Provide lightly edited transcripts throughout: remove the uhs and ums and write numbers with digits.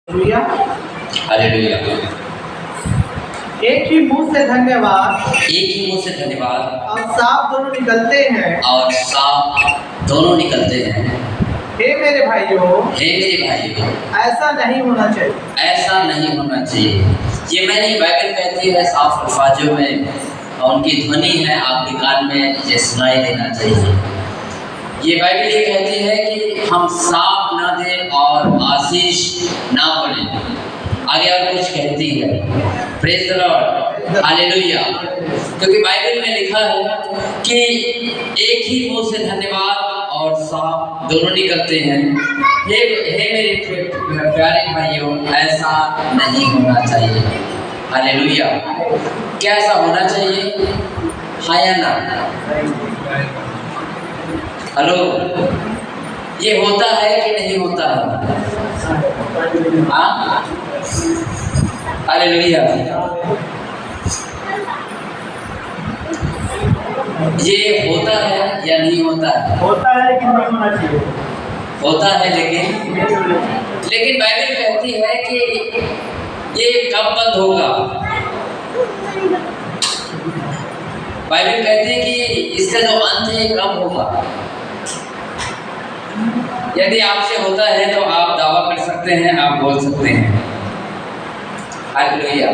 Hallelujah. Hallelujah. एक ही मुंह से धन्यवाद एक ही मुंह से धन्यवाद और साफ दोनों निकलते हैं। और साफ दोनों निकलते हैं। हे मेरे भाइयों, हे मेरे भाइयों, ऐसा नहीं होना चाहिए। ऐसा नहीं होना चाहिए। ये मैंने बाइबल कहती है साफ अल्फाजों में, और उनकी ध्वनि है आपके कान में ये सुनाई देना चाहिए। ये बाइबल ये कहती है कि हम साफ ना दें और आशीष ना बोलें। आगे और कुछ कहती है, प्रेज द लॉर्ड, हालेलुया। क्योंकि बाइबल में लिखा है कि एक ही मुंह से धन्यवाद और साफ दोनों निकलते हैं। हे मेरे प्यारे भाइयों, ऐसा नहीं होना चाहिए। हालेलुया। क्या ऐसा होना चाहिए? हाँ या ना? हेलो, ये होता है कि नहीं होता है? हाँ, हालेलुया। ये होता है या नहीं होता है? होता है लेकिन नहीं होना चाहिए। होता है लेकिन बाइबल कहती है कि ये कब बंद होगा? बाइबल कहती है कि इसका जो अंत है कब होगा? यदि आपसे होता है तो आप दावा कर सकते हैं, आप बोल सकते हैं हालेलुया।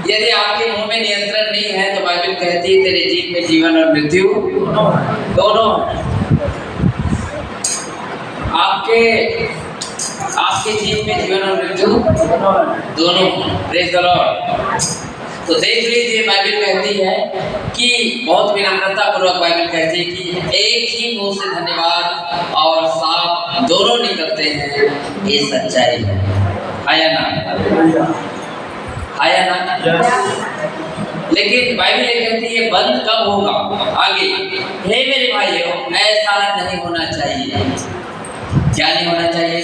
यदि आपके मुंह में नियंत्रण नहीं है तो बाइबल कहती है तेरे जीव में जीवन और मृत्यु दोनों। आपके जीव में जीवन और मृत्यु दोनों। Praise the Lord. तो देख लीजिए, बाइबल कहती है कि बहुत विनम्रता पूर्वक बाइबल कहती है कि एक ही मुंह से धन्यवाद और साफ दोनों निकलते हैं। ये सच्चाई है। आया ना? आया ना? लेकिन बाइबल ये कहती है बंद कब होगा? आगे, हे मेरे भाइयों, ऐसा नहीं होना चाहिए। क्या नहीं होना चाहिए?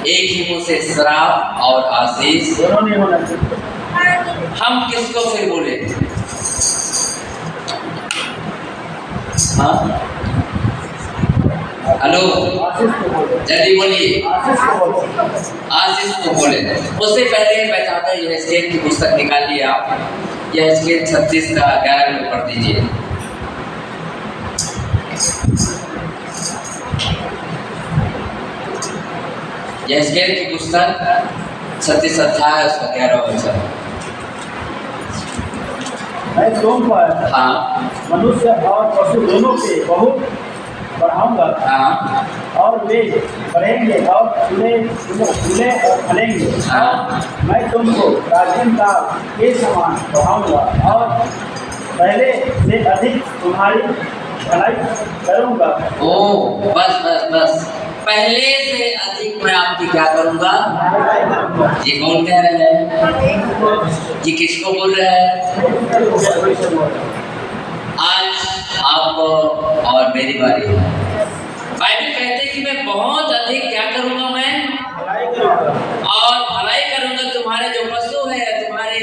एक ही मुंह से श्राप और आशीष दोनों नहीं होना चाहिए। हम किसको फिर बोले? हाँ, हेलो, जल्दी बोलिए। आशीष को बोले। उससे पहले मैं चाहता हूँ यहेजकेल की पुस्तक निकालिए आप। यहेजकेल 36 का 11 को पढ़ दीजिए। यहेजकेल की पुस्तक 36 अध्याय उसका 11 वचन। मैं तुम पर हाँ, मनुष्य और पशु दोनों के बहुत बढ़ाऊंगा। हाँ, और वे बढ़ेंगे और फूले और फलेंगे। हाँ। मैं तुमको प्राचीन काल के समान बढ़ाऊंगा और पहले से अधिक तुम्हारी भलाई करूंगा। ओ, बस पहले से अधिक मैं आपकी क्या करूंगा? ये कौन कह रहे हैं? ये किसको बोल रहे हैं? आज आपको और मेरी बारी है। बाइबल कहते हैं कि मैं बहुत अधिक क्या करूंगा? मैं और भलाई करूंगा तुम्हारे जो पशु है तुम्हारे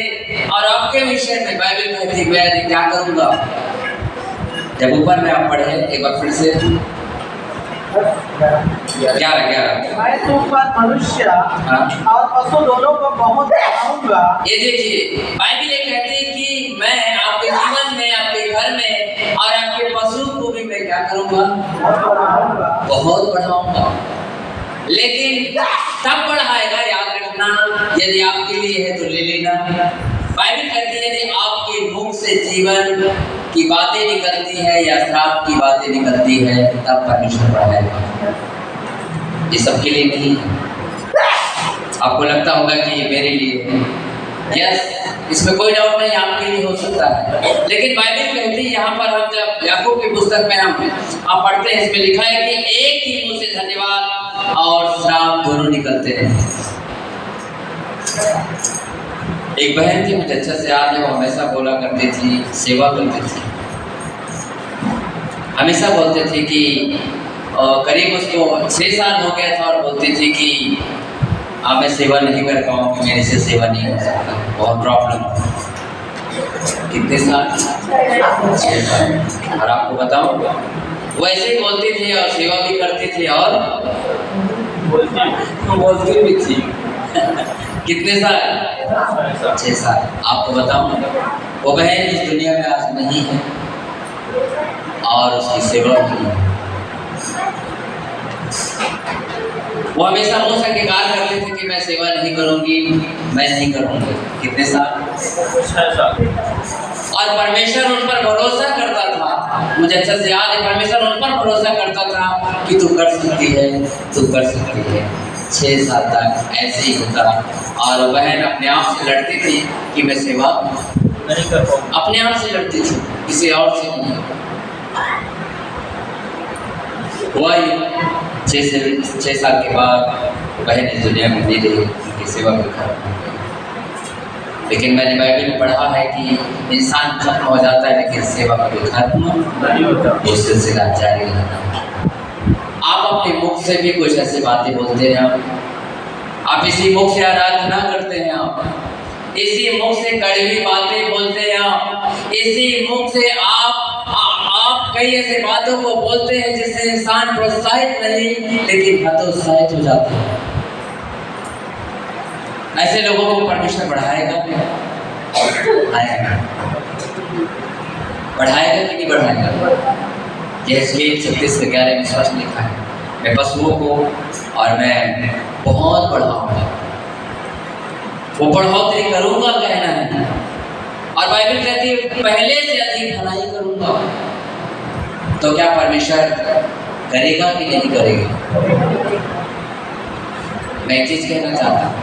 और आपके विषय में। बाइबल कहती है मैं अधिक क्या करूंगा? जब ऊपर में आप पढ़े एक बार फिर से 11। मैं तुम पर मनुष्य और पशु दोनों को बहुत बढ़ाऊंगा। ये देखिए, बाइबल ये कहती है कि मैं आपके जीवन में, आपके घर में और आपके पशु को भी मैं क्या करूंगा? बहुत बढ़ाऊंगा। लेकिन तब बढ़ाएगा, याद रखना, यदि आपके लिए है तो ले लेना। बाइबल कहती है यदि आपके मुख से जीवन की बातें निकलती है या श्राप की बातें निकलती है तब परमेश्वर बढ़ाएगा। ये सबके लिए नहीं है। आपको लगता होगा कि ये मेरे लिए है। यस, इसमें कोई डाउट नहीं, आपके लिए हो सकता है। लेकिन बाइबल कहती है यहाँ पर, हम जब याकूब की पुस्तक में हम पढ़ते हैं, इसमें लिखा है कि एक ही मुंह से धन्यवाद और श्राप दोनों निकलते हैं। एक बहन थी, मुझे अच्छा से याद है, वो हमेशा बोला करती थी, सेवा करती थी, हमेशा बोलते थे कि करीब उसको 6 साल हो गया था और बोलती थी कि मैं सेवा नहीं कर पाऊँगी, मेरे से सेवा नहीं हो सकता, बहुत प्रॉब्लम। कितने साल? 6 साल। और आपको बताऊँ, वो ऐसे ही बोलती थी और सेवा भी करती थी और बोलती भी थी। कितने साल? 6 साल। आपको बताऊं, वो बहन इस दुनिया में आज नहीं है और उसकी सेवा की है। वो हमेशा मुंह से इनकार करते थे कि मैं सेवा नहीं करूंगी, मैं नहीं करूंगी। कितने साल? 6 साल। और परमेश्वर उन पर भरोसा करता था। मुझे अच्छा से याद है, परमेश्वर उन पर भरोसा करता था कि तू कर सकती है, तू कर सकती है। 6 साल तक ऐसे ही होता और बहन अपने आप से लड़ती थी कि मैं सेवा नहीं कर पाऊंगा। अपने आप से लड़ती थी, किसी और से नहीं। हुआ ही 6 साल के बाद बहन इस दुनिया में नहीं रही, उनकी सेवा भी खत्म। लेकिन मैंने बाइबल में पढ़ा है कि इंसान खत्म हो जाता है लेकिन सेवा कभी खत्म नहीं होता। वो सिलसिला जारी रहता। आप अपने मुख से भी कुछ ऐसी बातें बोलते हैं, आप इसी मुख से आराधना करते हैं, आप इसी मुख से कड़वी बातें बोलते हैं, आप इसी मुख से आप कई ऐसे बातों को बोलते हैं जिससे इंसान प्रोत्साहित नहीं लेकिन हतोत्साहित हो जाता है। ऐसे लोगों को परमेश्वर बढ़ाएगा बढ़ाएगा कि नहीं बढ़ाएगा? यह 36:11 में स्पष्ट लिखा है, मैं पशुओं को और मैं बहुत बढ़ाऊंगा, वो बढ़ोतरी करूंगा कहना है। और बाइबल कहती है पहले से अधिक भलाई करूंगा। तो क्या परमेश्वर करेगा कि नहीं करेगा? मैं एक चीज कहना चाहता हूँ,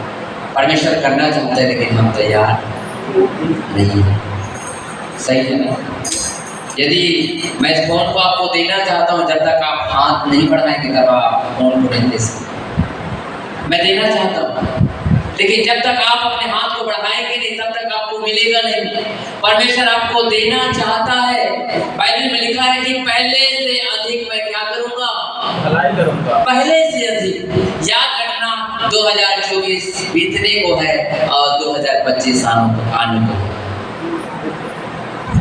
परमेश्वर करना चाहता है लेकिन हम तैयार नहीं है। सही है ना? यदि मैं इस फोन को आपको देना चाहता हूँ, जब तक आप हाथ नहीं बढ़ाएंगे तब आप फोन को नहीं दे सकते। मैं देना चाहता हूँ लेकिन जब तक आप अपने हाथ को बढ़ाएंगे नहीं तब तक आपको मिलेगा नहीं। परमेश्वर आपको देना चाहता है। बाइबल में लिखा है कि पहले से अधिक मैं क्या करूँगा? भलाई करूंगा। पहले से अधिक। याद रखना 2024 बीतने को है और 2025 आने को है।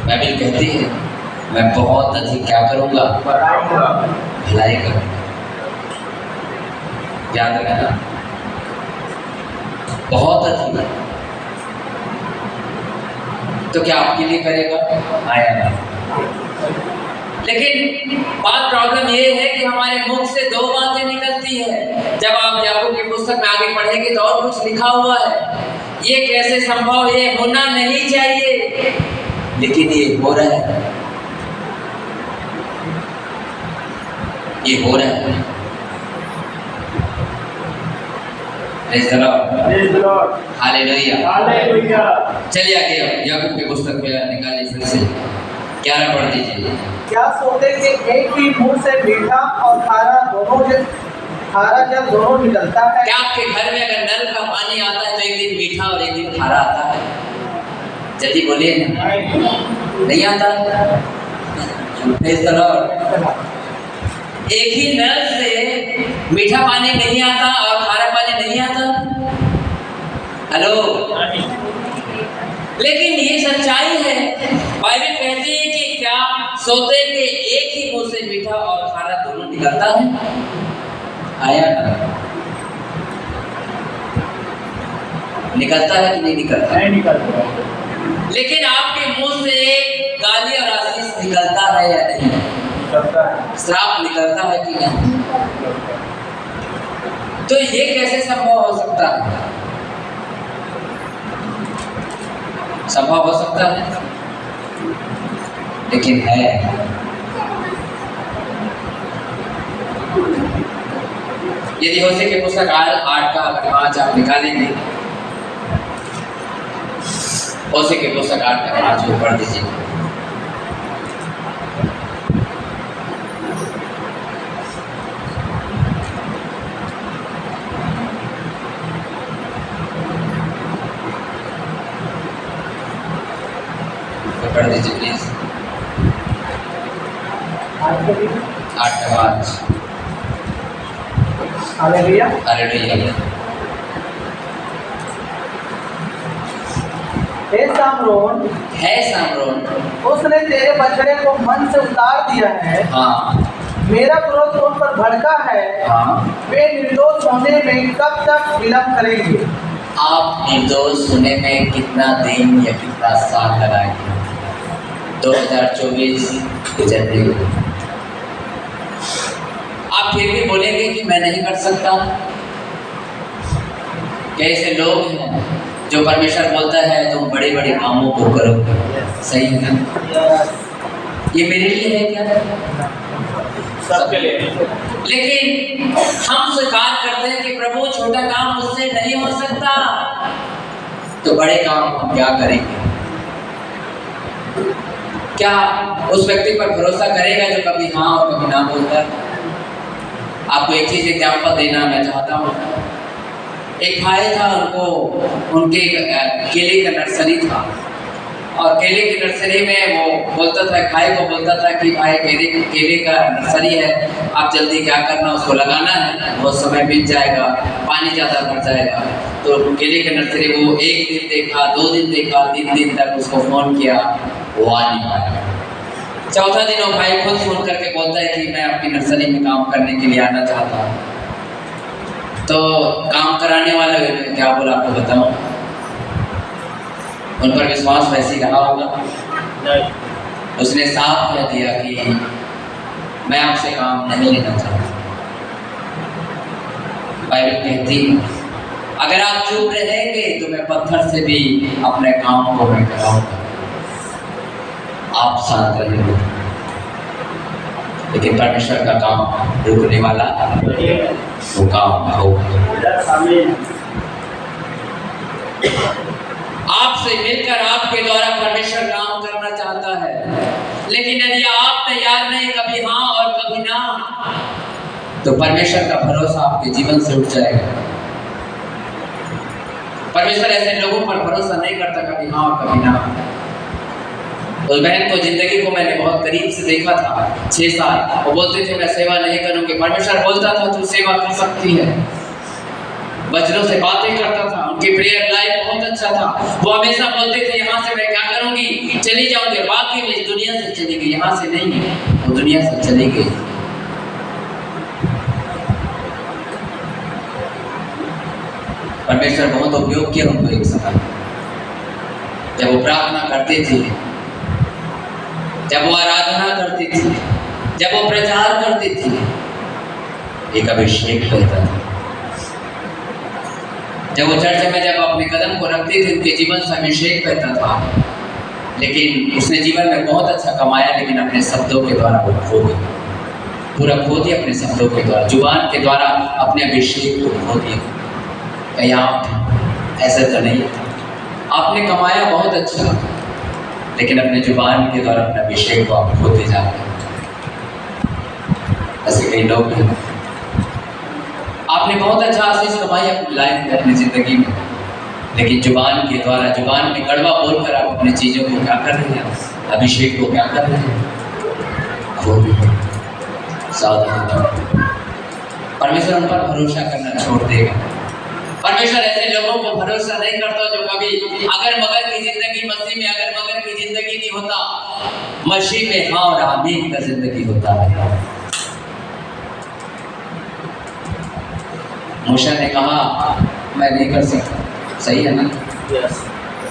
बाइबल कहती है मैं बहुत अधिक क्या करूंगा? भलाई करूंगा। याद रखना, बहुत अधिक। तो क्या आपके लिए करेगा? आया ना। लेकिन बात प्रॉब्लम ये है कि हमारे मुख से 2 बातें निकलती है। जब आप याकूब की पुस्तक में आगे पढ़ेंगे तो और कुछ लिखा हुआ है। ये कैसे संभव? ये होना नहीं चाहिए लेकिन ये हो रहा है, ये हो रहा है। हालेलुया। चलिए आगे याकूब की पुस्तक में निकालिए फिर से 11 पढ़ दीजिए। क्या सोते कि एक ही मुंह से मीठा और खारा जल दोनों निकलता है? क्या आपके घर में अगर नल का पानी आता है तो एक दिन मीठा और एक दिन खारा आता है? जल्दी बोलिए। नहीं आता? एक ही नल से मीठा पानी नहीं आता और खारा पानी नहीं आता। हेलो? लेकिन ये सच्चाई है। बाइबल कहती है कि क्या सोते के एक ही मुंह से मीठा और खारा दोनों निकलता है? आया ना? निकलता है कि नहीं निकलता? नहीं निकलता। लेकिन आपके मुंह से गाली और आशीष निकलता है या नहीं? निकलता है। श्राप निकलता है कि नहीं? तो ये कैसे संभव हो सकता है? संभव हो सकता है लेकिन है। यदि होशे की पुस्तक 8 का 5 आप निकालेंगे, होशे की पुस्तक 8 का 5 को पढ़ दीजिए। पढ़ दीजिए प्लीज। 8 का 5। हालेलुया। हालेलुया। हे सामरोन, है सामरोन, उसने तेरे बछड़े को मन से उतार दिया है। हाँ, मेरा क्रोध उन पर भड़का है, हाँ, वे निर्दोष होने में कब तक विलंब करेंगे? आप निर्दोष होने में कितना दिन या कितना साल लगाएंगे? 2024 गुजर गई, आप फिर भी बोलेंगे कि मैं नहीं कर सकता। कैसे लोग हैं जो परमेश्वर बोलता है तुम बड़े बड़े कामों को करो, सही है ना? ये मेरे लिए है क्या? सबके लिए। लेकिन हम स्वीकार करते हैं कि प्रभु छोटा काम मुझसे नहीं हो सकता, तो बड़े काम हम क्या करेंगे? क्या उस व्यक्ति पर भरोसा करेगा जो कभी हाँ और कभी ना बोलता है? आपको एक चीज एग्जाम्पल देना मैं चाहता हूँ। एक भाई था, उनके केले का नर्सरी था, और केले की नर्सरी में वो बोलता था, भाई को बोलता था कि भाई केले का नर्सरी है, आप जल्दी क्या करना, उसको लगाना है, बहुत समय बीत जाएगा, पानी ज़्यादा भर जाएगा। तो केले की नर्सरी वो 1 दिन देखा, 2 दिन देखा, 3 दिन तक उसको फ़ोन किया, वो आ नहीं पाया। चौथा दिन वो भाई खुद फ़ोन करके बोलता है कि मैं आपकी नर्सरी में काम करने के लिए आना चाहता हूँ। तो काम कराने वाले ने क्या बोला आपको बताऊँ? उन पर विश्वास वैसे ही रहा होगा। उसने साफ कह दिया कि मैं आपसे काम नहीं लेना चाहता। बाइबल कहती अगर आप चुप रहेंगे तो मैं पत्थर से भी अपने काम को मैं कराऊंगा। आप शांत रहेंगे, लेकिन परमेश्वर का काम रुकने वाला वो काम होगा। आपसे मिलकर आपके द्वारा परमेश्वर काम करना चाहता है, लेकिन यदि आप तैयार नहीं कभी हाँ और कभी ना, तो परमेश्वर का भरोसा आपके जीवन से उठ जाएगा। परमेश्वर ऐसे लोगों पर भरोसा नहीं करता कभी हाँ और कभी ना। उस बहन को जिंदगी को मैंने बहुत करीब से देखा था, 6 साल। वो बोलते थे मैं सेवा नहीं करूंगी, परमेश्वर बोलता था तू सेवा कर सकती है। वचनों से बातें करता था, उनकी प्रेयर लाइफ बहुत अच्छा था। वो हमेशा बोलते थे यहाँ से मैं क्या करूंगी, चली जाऊंगी। बाकी में इस दुनिया से चली गई, यहाँ से नहीं, वो दुनिया से चली गई। परमेश्वर बहुत उपयोग किया उनको एक समय, जब वो प्रार्थना करते थे, जब वो आराधना करती थी, जब वो प्रचार करती थी, एक अभिषेक होता था। जब वो चर्च में जब अपने कदम को रखते थे, उनके जीवन से अभिषेक बहता था। लेकिन उसने जीवन में बहुत अच्छा कमाया, लेकिन अपने शब्दों के द्वारा वो खो दिया, पूरा खो दिया अपने शब्दों के द्वारा, जुबान के द्वारा अपने अभिषेक को खो दिया। कहीं आप ऐसा तो नहीं, आपने कमाया बहुत अच्छा, लेकिन अपने जुबान के द्वारा अपने अभिषेक को आप खोते जाते हैं। ऐसे कई लोग हैं, आपने बहुत अच्छा आशीष कमाई अपनी लाइफ में, अपनी जिंदगी में, लेकिन जुबान के द्वारा, जुबान में कड़वा बोलकर आप अपनी चीज़ों को क्या कर रहे हैं, अभिषेक को क्या कर रहे हैं, खो रहे हैं। सावधान, परमेश्वर उन पर भरोसा करना छोड़ देगा। परमेश्वर ऐसे लोगों को भरोसा नहीं करता जो कभी अगर मगर की जिंदगी, मसीह में अगर मगर की जिंदगी नहीं होता, मसीह में हाँ और आमीन का जिंदगी होता है। मूसा ने कहा मैं नहीं कर सकता, सही है ना?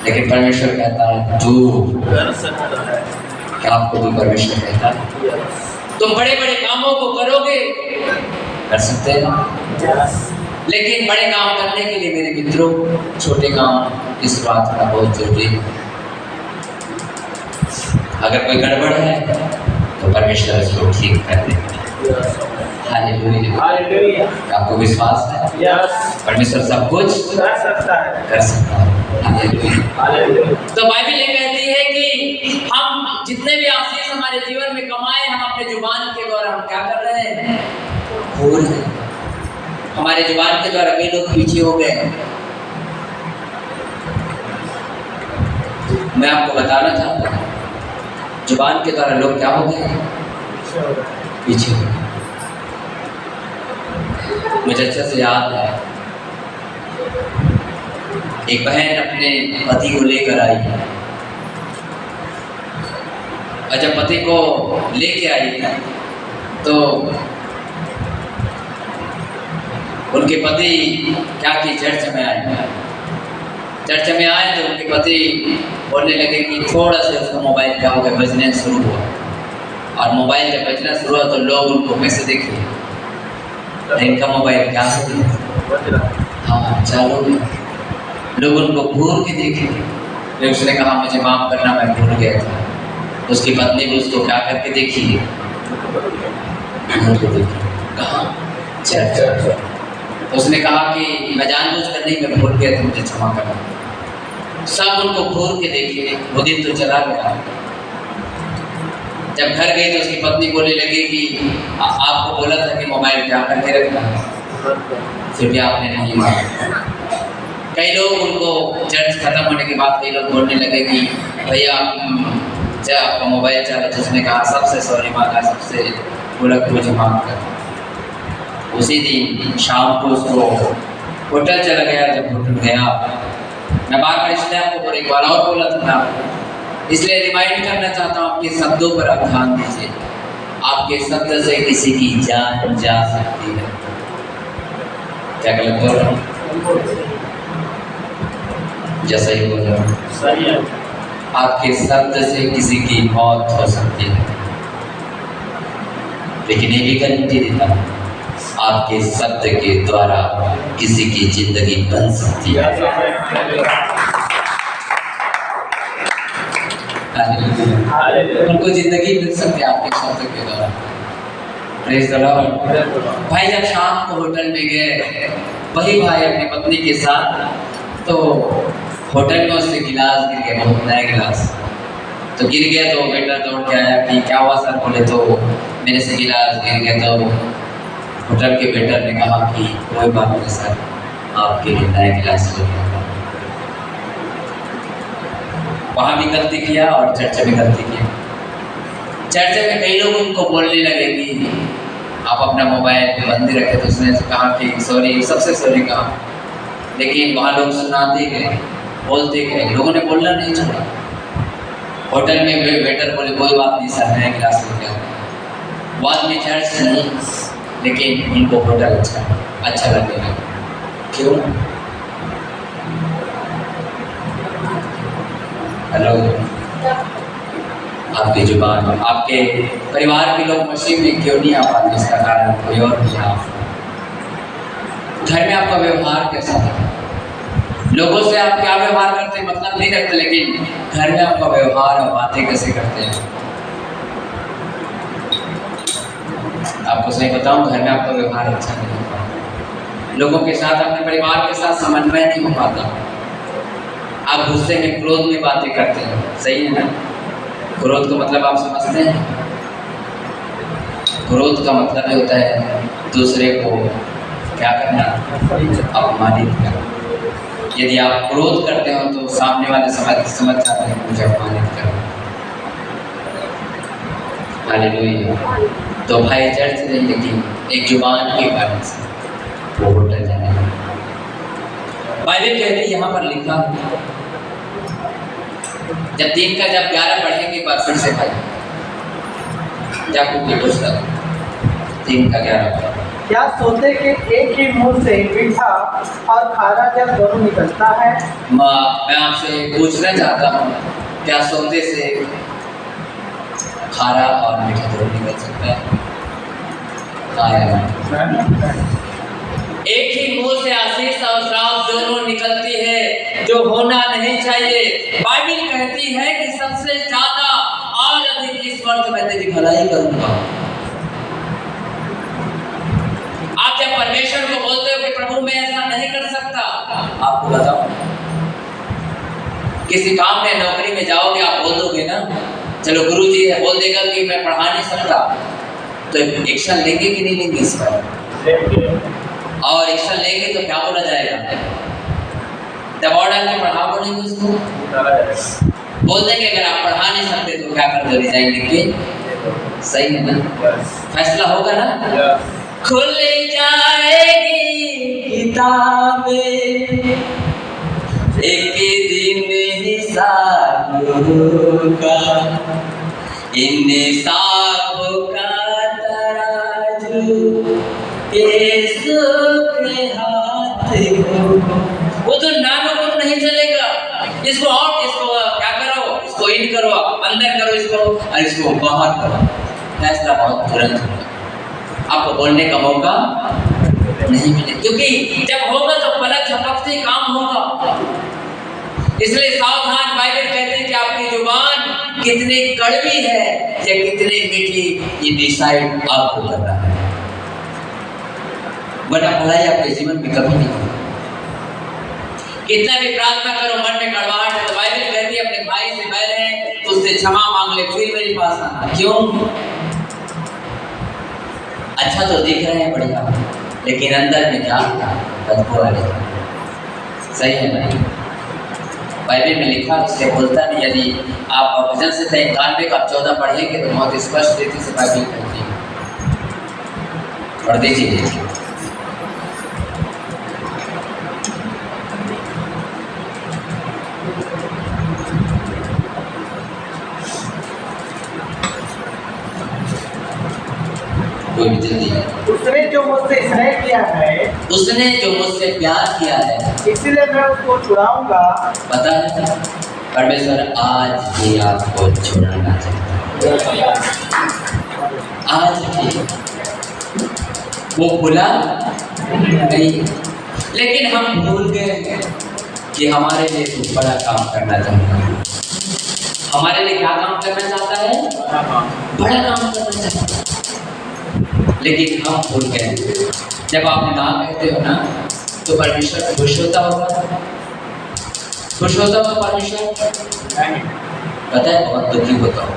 लेकिन परमेश्वर कहता है तू कर सकता है। क्या आपको भी परमेश्वर कहता है तुम बड़े बड़े कामों को करोगे, कर सकते हैं। लेकिन बड़े काम करने के लिए मेरे मित्रों, छोटे काम की शुरुआत करना बहुत जरूरी है। अगर कोई गड़बड़ है तो परमेश्वर इसको ठीक कर देगा। हालेलुया। आपको विश्वास है? परमेश्वर सब कुछ कर सकता है। हालेलुया। तो बाइबल ये कहती है कि हम जितने भी आशीष हमारे जीवन में कमाए, हम अपने जुबान के द्वारा हम क्या कर रहे हैं, खो रहे हैं। हमारे जुबान के द्वारा कई लोग पीछे हो गए। मैं आपको बताना चाहता हूँ, जुबान के द्वारा लोग क्या हो गए, पीछे हो गए। मुझे अच्छे से याद है, एक बहन अपने पति को लेकर आई, और जब पति को लेके आई तो उनके पति क्या कि चर्च में आए तो उनके पति बोलने लगे कि थोड़ा सा उसका मोबाइल क्या हो गया बजने शुरू हुआ, और मोबाइल जब बजना शुरू हुआ तो लोग उनको कैसे देखे, इनका मोबाइल क्या हो गया, हाँ चालू गया, लोग उनको घूर के देखे। फिर उसने कहा मुझे माफ़ करना, मैं भूल गया था। उसकी पत्नी भी उसको क्या करके देखी, कहाँ चर्च। उसने कहा कि मैं जानबूझ कर नहीं, मैं भूल गया था, मुझे क्षमा करना। सब उनको घूर के देखे। वो दिन तो चला गया। जब घर गई तो उसकी पत्नी बोलने लगी कि आपको बोला था कि मोबाइल क्या करके रखना, फिर भी आपने नहीं माना। कई लोग उनको चर्च खत्म होने के बाद कई लोग बोलने लगे कि भैया चाहे आपका मोबाइल चला, तो उसने कहा सबसे सॉरी मांगा, सबसे बोला कि मुझे माफ़ कर। उसी दिन शाम को उसको होटल चला गया। जब होटल गया, मैं बार बार इसलिए आपको एक बार और बोला था ना, इसलिए रिमाइंड करना चाहता हूँ, आपके शब्दों पर आप ध्यान दीजिए। आपके शब्द से किसी की जान जा सकती है। क्या गलत बोल रहा हूँ? जैसा ही बोल रहा हूँ सही है। आपके शब्द से किसी की मौत हो सकती है, लेकिन ये भी गारंटी देता हूँ आपके शब्द के द्वारा किसी की जिंदगी बन सकती है। उनको जिंदगी मिल सकती है आपके शब्द के द्वारा। Praise the Lord. भाई जब शाम को होटल में गए, वही भाई अपनी पत्नी के साथ, तो होटल में उससे गिलास गिर गया, बहुत नया गिलास। तो गिर गया तो वेटर दौड़ के आया कि क्या हुआ सर? बोले तो मेरे से गिलास गिर गया। तो होटल के वेटर ने कहा कि कोई बात नहीं सर, आपके लिए नया गिलास ले गया। वहाँ भी गलती किया और चर्च में गलती किया। चर्च में कई लोग उनको बोलने लगे कि आप अपना मोबाइल बंद ही रखे, तो उसने कहा कि सॉरी, सबसे सॉरी कहा। लेकिन वहाँ लोग सुनाते गए, बोलते गए, लोगों ने बोलना नहीं छोड़ा। होटल में वेटर बोले कोई बात नहीं सर, नया गिलास ले गया। बाद में चर्च नहीं, लेकिन उनको होटल अच्छा लगेगा। क्यों? हेलो, आपकी जुबान, आपके परिवार के लोग मसीह में क्यों नहीं आ पाते? इसका कारण कोई और नहीं, आप। घर में आपका व्यवहार कैसा है? लोगों से आप क्या व्यवहार करते हैं मतलब नहीं रखते, लेकिन घर में आपका व्यवहार और बातें कैसे करते हैं? आपको सही बताऊं, घर में आपका व्यवहार अच्छा नहीं हो पाता। लोगों के साथ, अपने परिवार के साथ समन्वय नहीं हो पाता। आप गुस्से में, क्रोध में बातें करते हैं। सही है ना? क्रोध का मतलब आप समझते हैं? क्रोध का मतलब ये होता है दूसरे को क्या करना? अपमानित करना। यदि आप क्रोध करते हो तो सामने वाले समझ जाते हैं मुझे अपमानित करना। हालेलुया। तो भाई चर्च नहीं, लेकिन एक जुबान के कारण से वो होटल जाने लगा। बाइबल कहती है, यहाँ पर लिखा, जब 3 का जब 11 पढ़ेंगे एक बार फिर से भाई, याकूब की पुस्तक 3 का 11 पढ़ें। क्या सोते के एक ही मुंह से मीठा और खारा जब दोनों निकलता है? मैं आपसे पूछना चाहता हूँ, क्या सोते से खारा और मीठा दोनों निकल सकता है? एक ही मुंह से आशीष और श्राप दोनों निकलती है, जो होना नहीं चाहिए। बाइबल कहती है कि सबसे ज्यादा और अधिक इस वर्ष में तेरी भलाई करूंगा। आप जब परमेश्वर को बोलते हो कि प्रभु मैं ऐसा नहीं कर सकता, आपको बताओ, किसी काम में, नौकरी में जाओगे, आप बोल दोगे ना, चलो गुरुजी है, बोल देगा कि मैं पढ़ा नहीं सकता, तो एक्शन लेंगे कि नहीं लेंगे इस पर? और एक्शन लेंगे तो क्या बोला जाएगा? दबाव डाल के पढ़ा बोलेंगे उसको, बोल देंगे अगर आप पढ़ा नहीं सकते तो क्या कर दो, रिजाइन लिख के। सही है ना? फैसला होगा ना? खुल जाएगी किताबें, एक दिन हिसाब होगा, इंसाफ का तराजू यीशु के हाथ वो तो नाम नहीं चलेगा। इसको आउट, इसको क्या करो, इसको इन करो, अंदर करो इसको, और इसको बाहर करो। फैसला बहुत तुरंत होगा, आपको बोलने का मौका नहीं मिले, क्योंकि जब होगा तो पलक झपकते काम होगा। इसलिए सावधान, बाइबल कहते हैं कि आपकी जुबान कितनी कड़वी है या कितनी मीठी, ये डिसाइड आपको करना है, वरना भलाई आपके जीवन में कभी नहीं होगी। कितना भी प्रार्थना करो मन में कड़वाहट है, तो बाइबल कहती है अपने भाई से बैर है तो उससे क्षमा मांग ले, फिर मेरे पास आना। क्यों? अच्छा तो दिख रहे हैं बढ़िया, लेकिन अंदर में क्या बदबू आ रही है। सही है ना? बाइबल में लिखा, इससे बोलता नहीं। यदि आप भजन से 93 का 14 पढ़ेंगे तो बहुत स्पष्ट रीति से बाइबल कहती है, पढ़ दीजिए। कोई भी जल्दी। उसने जो मुझसे स्नेह किया है, उसने जो मुझसे प्यार किया है, इसीलिए मैं उसको छुड़ाऊंगा। पता है परमेश्वर आज भी आपको छुड़ाना चाहता है। आज भी वो भूला नहीं, लेकिन हम भूल गए कि हमारे लिए कुछ बड़ा काम करना चाहता है। हमारे लिए क्या काम करना चाहता है? बड़ा काम करना चाहता है, लेकिन हम भूल गए। जब आप ना कहते हो ना तो परमेश्वर खुश होता होगा? खुश होता होगा परमेश्वर? पता है बहुत दुखी होता होगा।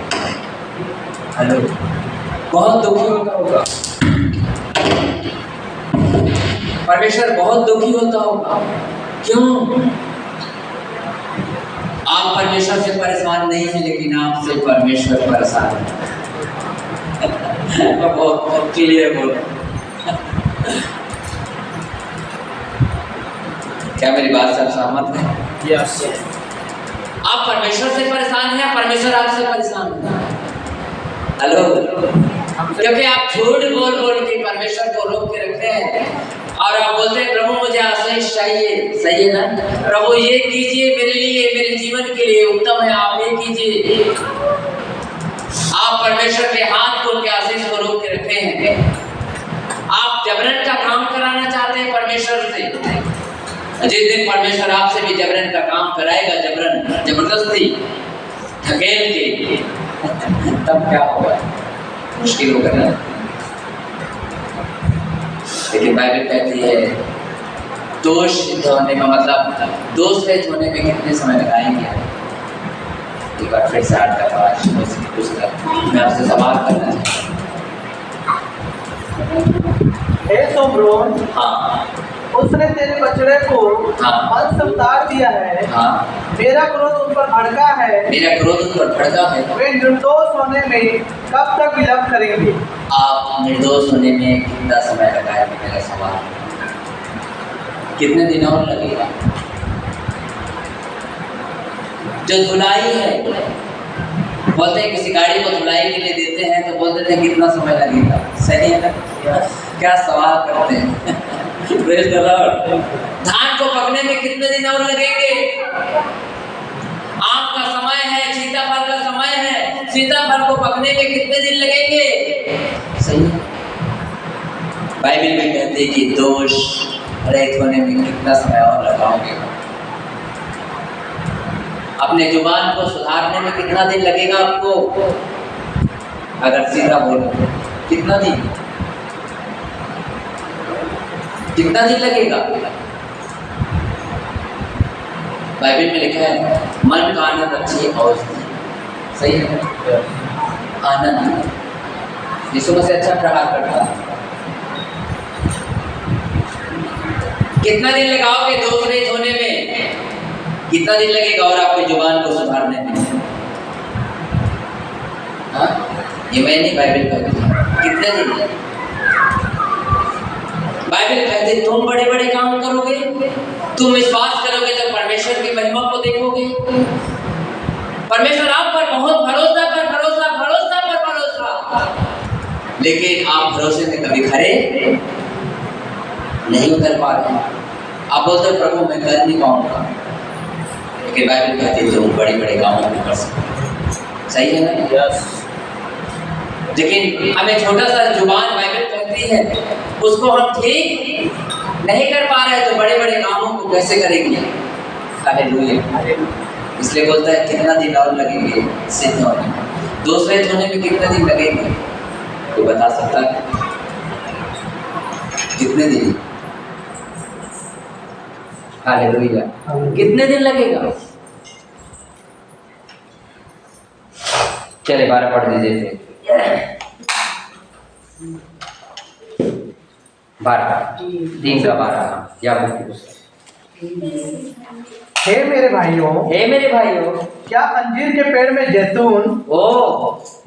हेलो, बहुत दुखी होता होगा परमेश्वर, बहुत दुखी होता होगा। क्यों? आप परमेश्वर से परेशान नहीं है, लेकिन आपसे परमेश्वर परेशान है। बहुत क्लियर बोल। क्या मेरी बात से आप सहमत हैं? यस। आप परमेश्वर से परेशान हैं, परमेश्वर आपसे परेशान है। हेलो, क्योंकि आप झूठ बोल बोल के परमेश्वर को रोक के रखते हैं और आप बोलते हैं प्रभु मुझे आशीष चाहिए। सही है ना? प्रभु ये कीजिए मेरे लिए, मेरे जीवन के लिए उत्तम है, आप ये कीजिए। आप परमेश्वर के हाथ को के आशीष को रोक के रखे हैं। आप जबरन का काम कराना चाहते हैं परमेश्वर से। जिस दिन परमेश्वर आपसे भी जबरन का काम कराएगा, जबरन जबरदस्ती धकेल के, तब क्या होगा? मुश्किल होगा ना। लेकिन बाइबल कहती है दोष सिद्ध होने में, मतलब दोष रहित होने में कितने समय लगाएंगे? एक बार फिर से 8 का 5 मैं आपसे सवाल करना चाहता हूँ। हाँ, उसने तेरे बछड़े को हाँ, वंश उतार दिया है। हाँ, मेरा क्रोध उन पर भड़का है। मेरा क्रोध उन पर भड़का है। वे निर्दोष होने में कब तक विलंब करेंगे? आप निर्दोष होने में कितना समय लगाएंगे? मेरा सवाल, कितने दिन और लगेगा? जो धुलाई है, बोलते हैं किसी गाड़ी को धुलाई के लिए देते हैं तो बोलते थे कितना समय लगेगा। सही है ना? क्या सवाल करते हैं? Praise the Lord. धान को पकने में कितने दिन और लगेंगे? आम का समय है, सीताफल का समय है, सीताफल को पकने में कितने दिन लगेंगे? सही है। बाइबल में कहते हैं कि दोष रहित होने में कितना समय और लगाओगे? अपने जुबान को सुधारने में कितना दिन लगेगा आपको? अगर सीधा बोलो, कितना दिन लगेगा? बाइबल में लिखा है मन का आनंद अच्छी औषधि। सही है? आनंद यीशु मसीह अच्छा प्रहार करता है। कितना दिन लगाओगे दोष रहित होने में? कितना दिन लगेगा और आपकी जुबान को सुधारने में? हाँ, ये मैं नहीं, बाइबल कहती है। कितने दिन? बाइबल कहते तुम बड़े बड़े काम करोगे, तुम विश्वास करोगे तो परमेश्वर की महिमा को देखोगे। परमेश्वर आप पर बहुत भरोसा, लेकिन आप भरोसे में कभी खड़े नहीं उतर पा रहे हैं। आप बोलते हो प्रभु मैं कर नहीं पाऊंगा, लेकिन बाइबल कहती है तुम बड़े बड़े कामों को कर सकते। सही है ना? यस। लेकिन हमें छोटा सा जुबान बाइबल कहती है, उसको हम ठीक नहीं कर पा रहे तो बड़े बड़े कामों को कैसे करेंगे? हालेलुया। इसलिए बोलता है कितना दिन और लगेंगे सिद्ध होने में, दोषरहित होने में कितने दिन लगेंगे? कोई बता सकता है कितने दिन? हालेलुया। कितने दिन लगेगा? चले 12 पढ़ दीजिए फिर। 12 3 का 12 या हे मेरे भाइयों, हे मेरे भाइयों, क्या अंजीर के पेड़ में जैतून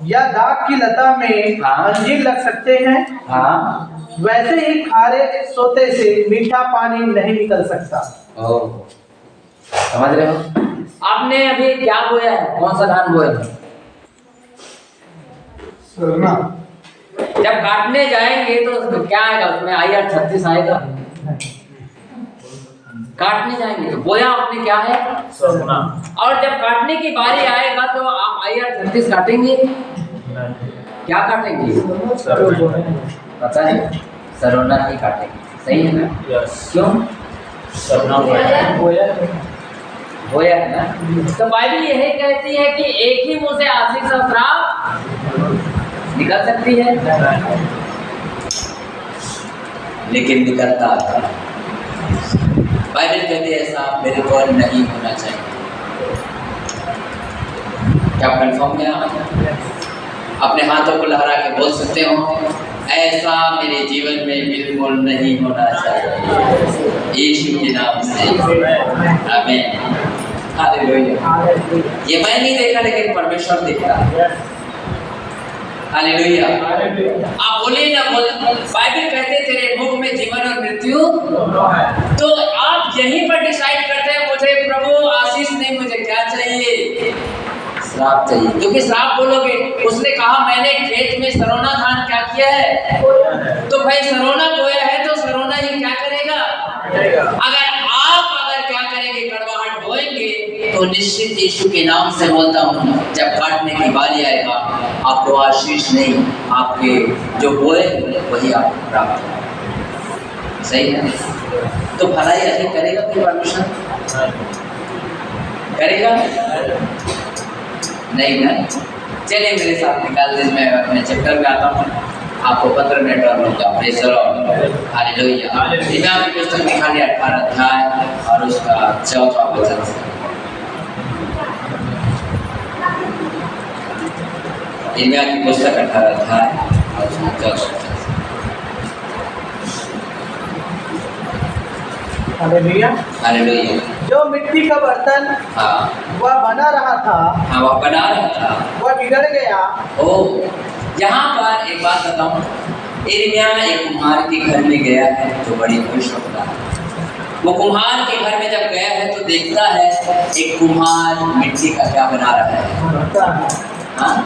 या दाख की लता में अंजीर लग सकते हैं? हाँ। वैसे ही खारे सोते से मीठा पानी नहीं निकल सकता। समझ रहे हो? आपने अभी क्या बोया है? कौन सा धान बोया है? सरना। जब काटने जाएंगे तो क्या आएगा उसमें? IR 36 आएगा। काटने जाएंगे तो बोया आपने क्या है? सरना। और जब काटने की बारी आएगा तो आप IR 36 काटेंगे? क्या काटेंगे? पता है, सरोना ही काटेंगे। सही है ना? यस। क्यों? सरना बोया है ना? तो बाइबल यही कहती है कि एक ही मुंह से आशीष और श्राप निकल सकती है, लेकिन निकलता है। बाइबल कहती है ऐसा बिल्कुल नहीं होना चाहिए। क्या कंफर्म है? अपने हाथों को लहरा के बोल सकते हो ऐसा मेरे जीवन में बिल्कुल नहीं होना चाहिए, यीशु के नाम से आमीन। हालेलुया। ये मैं नहीं देखा लेकिन परमेश्वर देखता है। हालेलुया। आप बोले ना, बाइबल कहते तेरे मुख में जीवन और मृत्यु, तो आप यहीं पर डिसाइड करते हैं मुझे प्रभु आशीष नहीं, मुझे क्या चाहिए? श्राप चाहिए। क्योंकि श्राप बोलोगे, उसने कहा मैंने खेत में सरोना धान क्या किया है, तो भाई सरोना बोया है तो सरोना ही क्या करेगा? अगर क्या करेंगे, कड़वाहट बोएंगे, तो निश्चित यीशु के नाम से बोलता हूँ जब काटने की बारी आएगा आपको आशीष नहीं, आपके जो बोए वही आपको प्राप्त होगा। सही है? तो भलाई अधिक करेगा कि परमेश्वर करेगा? नहीं ना? चलिए मेरे साथ निकाल दीजिए, मैं अपने चैप्टर में आता हूँ, आपको 15 मिनट और मिलता हूँ। Praise the Lord. हालेलुया। इरमिया की पुस्तक निकालिए 18 अध्याय और उसका 4वां वचन से। इरमिया की पुस्तक 18 अध्याय और उसका 4वां वचन। हालेलुया। हालेलुया। जो मिट्टी का बर्तन वह बना रहा था, वह बना रहा था, वह बिगड़ गया। यहाँ पर एक बात बताऊं, इरमिया एक कुम्हार के घर में गया है तो बड़ी खुश होता है। वो कुम्हार के घर में जब गया है तो देखता है एक कुम्हार मिट्टी का क्या बना रहा है? हाँ?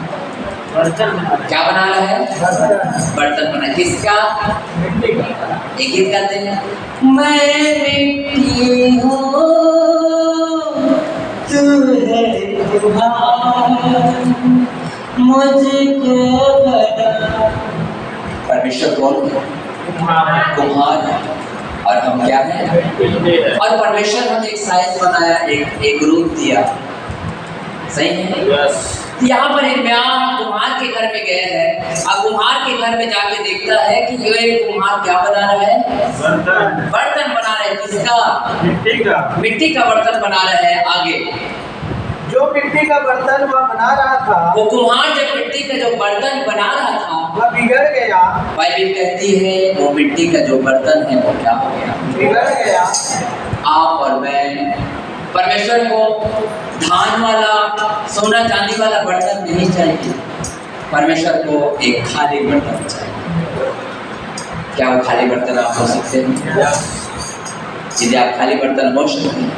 क्या बना रहा है? बर्तन बना। किसका? मिट्टी का। एक गीत गाते हैं, मैं मिट्टी हूँ तू है कुम्हार, मुझको बना। परमेश्वर कौन है? कुम्हार। और हम क्या हैं? और परमेश्वर हमें एक साइज बनाया, एक रूप दिया। सही है? यस। यहाँ पर इरमिया कुम्हार के घर में गए हैं, अब कुम्हार के घर में जाके देखता है कि ये कुम्हार क्या बना रहा है? बर्तन बना रहे हैं। किसका? मिट्टी का। मिट्टी का बर्तन बना रहे हैं। आगे जो मिट्टी का बर्तन वह बना रहा था, वो कुम्हार जब मिट्टी का जो बर्तन बना रहा था वह बिगड़ गया। बाइबल कहती है वो मिट्टी का जो बर्तन है वो क्या हो गया? बिगड़ गया। आप और मैं परमेश्वर को धान वाला, सोना चांदी वाला बर्तन नहीं चाहिए, परमेश्वर को एक खाली बर्तन चाहिए। क्या वो खाली बर्तन आप हो सकते हैं? यदि आप खाली बर्तन हो सकते हैं,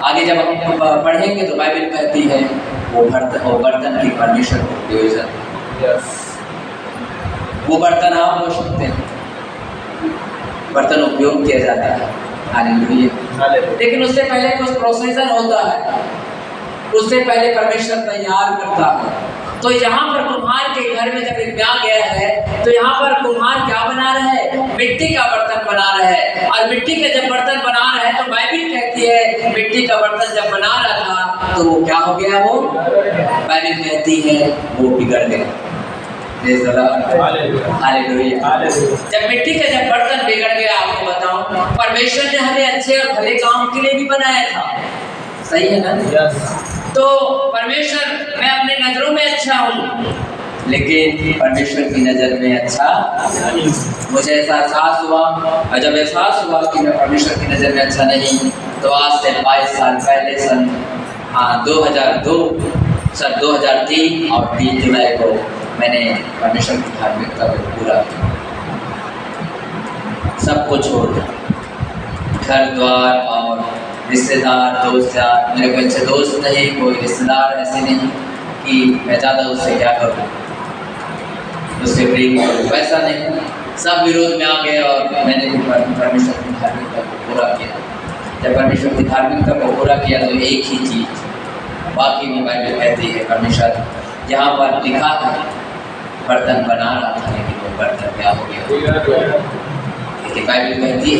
आगे जब हम पढ़ेंगे तो बाइबल कहती है वो बर्तन की परमेश्वर को प्रयोजन, वो बर्तन आप हो सकते हैं। बर्तन उपयोग किया जाता है। हालेलुया। लेकिन उससे पहले कुछ प्रोसीजर होता है, उससे पहले परमेश्वर तैयार करता है। तो यहाँ पर कुम्हार के घर में जब आ गया है तो यहाँ पर कुम्हार क्या बना रहा है? मिट्टी का बर्तन बना रहा है। और मिट्टी के जब बर्तन बना रहा है तो बाइबिल कहती है मिट्टी का बर्तन जब बना रहा था तो वो क्या हो गया? वो बाइबिल कहती है वो बिगड़ गया। हालेलुया। जब मिट्टी का जब बर्तन बिगड़ गया, आपको बताऊं परमेश्वर ने हमें अच्छे और भले काम के लिए भी बनाया था, सही है ना? तो परमेश्वर, मैं अपने नजरों में अच्छा हूँ लेकिन परमेश्वर की नजर में अच्छा मुझे ऐसा एहसास हुआ। और जब एहसास हुआ कि मैं परमेश्वर की नजर में अच्छा नहीं, तो आज से 22 साल पहले सन 2003 और 3 जुलाई को मैंने परमेश्वर की धार्मिकता को पूरा किया। सब कुछ छोड़ दिया, घर द्वार और रिश्तेदार दोस्त यार, मेरे कोई अच्छे दोस्त नहीं, कोई रिश्तेदार ऐसे नहीं कि मैं ज़्यादा उससे क्या करूँ, उससे प्रेम करूँ, वैसा नहीं। सब विरोध में आ गए और मैंने भी परमेश्वर की धार्मिकता को पूरा किया। जब परमेश्वर की धार्मिकता को पूरा किया तो एक ही चीज़ बाकी में बाइबल कहती है, परमेश्वर यहाँ पर लिखा है बर्तन बना रहा था लेकिन वो बर्तन क्या हो गया? लेकिन बाइबल कहती है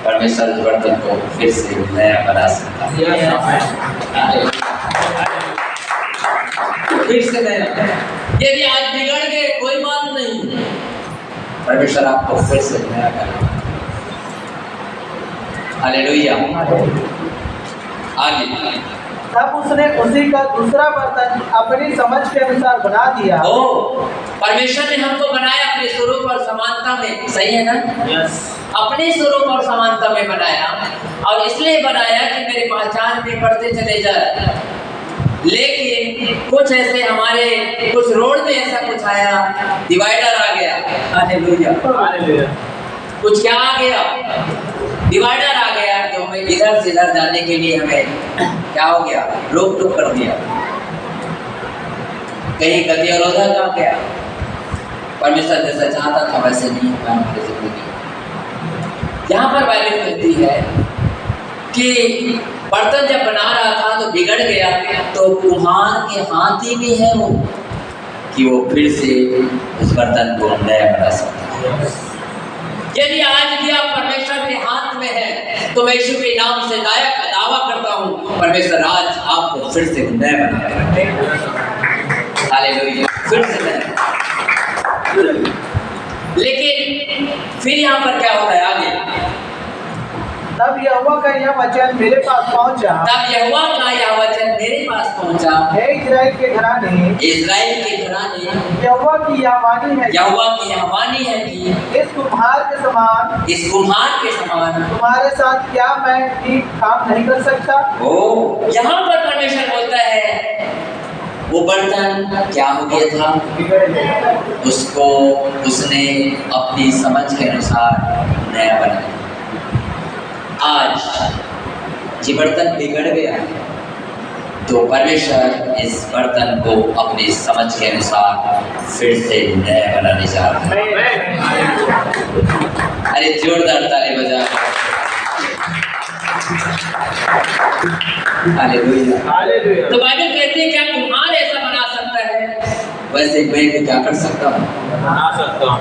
परमेश्वर उस बर्तन को फिर से नया बना सकता है, फिर से नया। यदि आज बिगड़ गए कोई बात नहीं, परमेश्वर आपको फिर से नया करेगा। हालेलुया। आगे तब उसने उसी का दूसरा बर्तन अपनी समझ के अनुसार बना दिया। ओ, परमेश्वर ने हमको बनाया अपने स्वरूप और समानता में, सही है ना? यस। अपने स्वरूप और समानता में बनाया, और इसलिए बनाया कि मेरी पहचान भी बढ़ते चले जाए। लेकिन कुछ ऐसे हमारे कुछ रोड में ऐसा कुछ आया, डिवाइडर आ गया। हालेलुया। कुछ क्या आ गया? डिवाइडर आ गया, जो हमें इधर से इधर जाने के लिए हमें क्या हो गया? रोक टोक कर दिया। कहीं गति अवरोधक आ गया। परमेश्वर जैसा चाहता था वैसे नहीं हुआ हमारी जिंदगी। यहाँ पर बाइबल कहती है कि बर्तन जब बना रहा था तो बिगड़ गया, तो कुम्हार के हाथ ही में है वो कि वो फिर से उस बर्तन को नया बना सकता है। यदि आज भी आप परमेश्वर के हाथ में हैं तो मैं यीशु के नाम से दावा करता हूँ परमेश्वर आज आपको फिर से नया बनाएगा। हालेलुया। फिर से नया। लेकिन फिर यहाँ पर क्या होता है आगे? तब यहोवा का यह वचन मेरे पास पहुंचा। तब यहोवा का यह वचन मेरे पास पहुंचा। हे इस्राएल के घराने, इस्राएल के घराने, यहोवा की यह वाणी है, यहोवा की यह वाणी है कि इस कुम्हार के समान, इस कुम्हार के समान तुम्हारे साथ क्या मैं ठीक काम नहीं कर सकता? ओ, यहाँ पर परमेश्वर बोलता है वो बर्तन क्या हो गया था? उसको उसने अपनी समझ के अनुसार नया बनाया। आज ये बर्तन बिगड़ गया तो परमेश्वर इस बर्तन को अपनी समझ के अनुसार फिर से नया बनाने जा रहा है। अरे जोरदार ताली बजा। हालेलुया। तो बाइबल कहती है क्या कुम्हार ऐसा बना सकता है, वैसे मैं भी क्या कर सकता हूँ? बना सकता हूँ।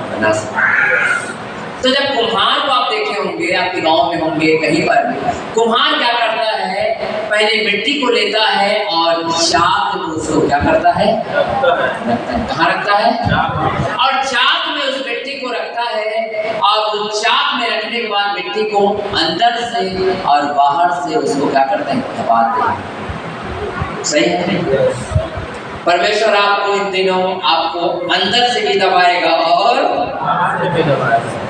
तो जब कुम्हार को आप देखे होंगे, आपके गांव में होंगे, कहीं पर भी, कुम्हार क्या करता है? पहले मिट्टी को लेता है और चाक में उसको क्या करता है? रखता है। कहाँ रखता है? और चाक में उस मिट्टी को रखता है, और उस चाक में रखने के बाद मिट्टी को अंदर से और बाहर से उसको क्या करते हैं? दबाते हैं। सही है? परमेश्वर आपको इन दिनों आपको अंदर से भी दबाएगा और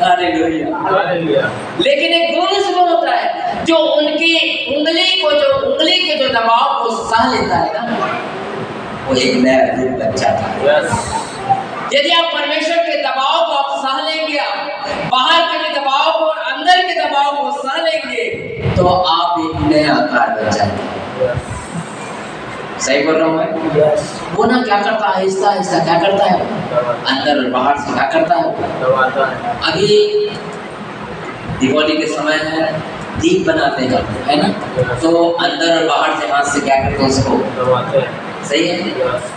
हालेलुया। लेकिन एक गुण उसमें होता है जो उनकी उंगली के जो दबाव को सह लेता है ना, वो एक नया रूप बन जाता है। यदि आप परमेश्वर के दबाव को आप सह लेंगे, बाहर के भी दबाव को और अंदर के दबाव को सह लेंगे, तो आप एक नया आकार बन जाएंगे। सही बोल रहा हूँ मैं? वो ना क्या करता है? आहिस्ता आहिस्ता क्या करता है? अंदर और बाहर से क्या करता है? अभी दीपावली के समय है, दीप बनाते हैं, है ना? तो अंदर और बाहर से हाथ से क्या करते हैं, उसको दबाते हैं। सही है।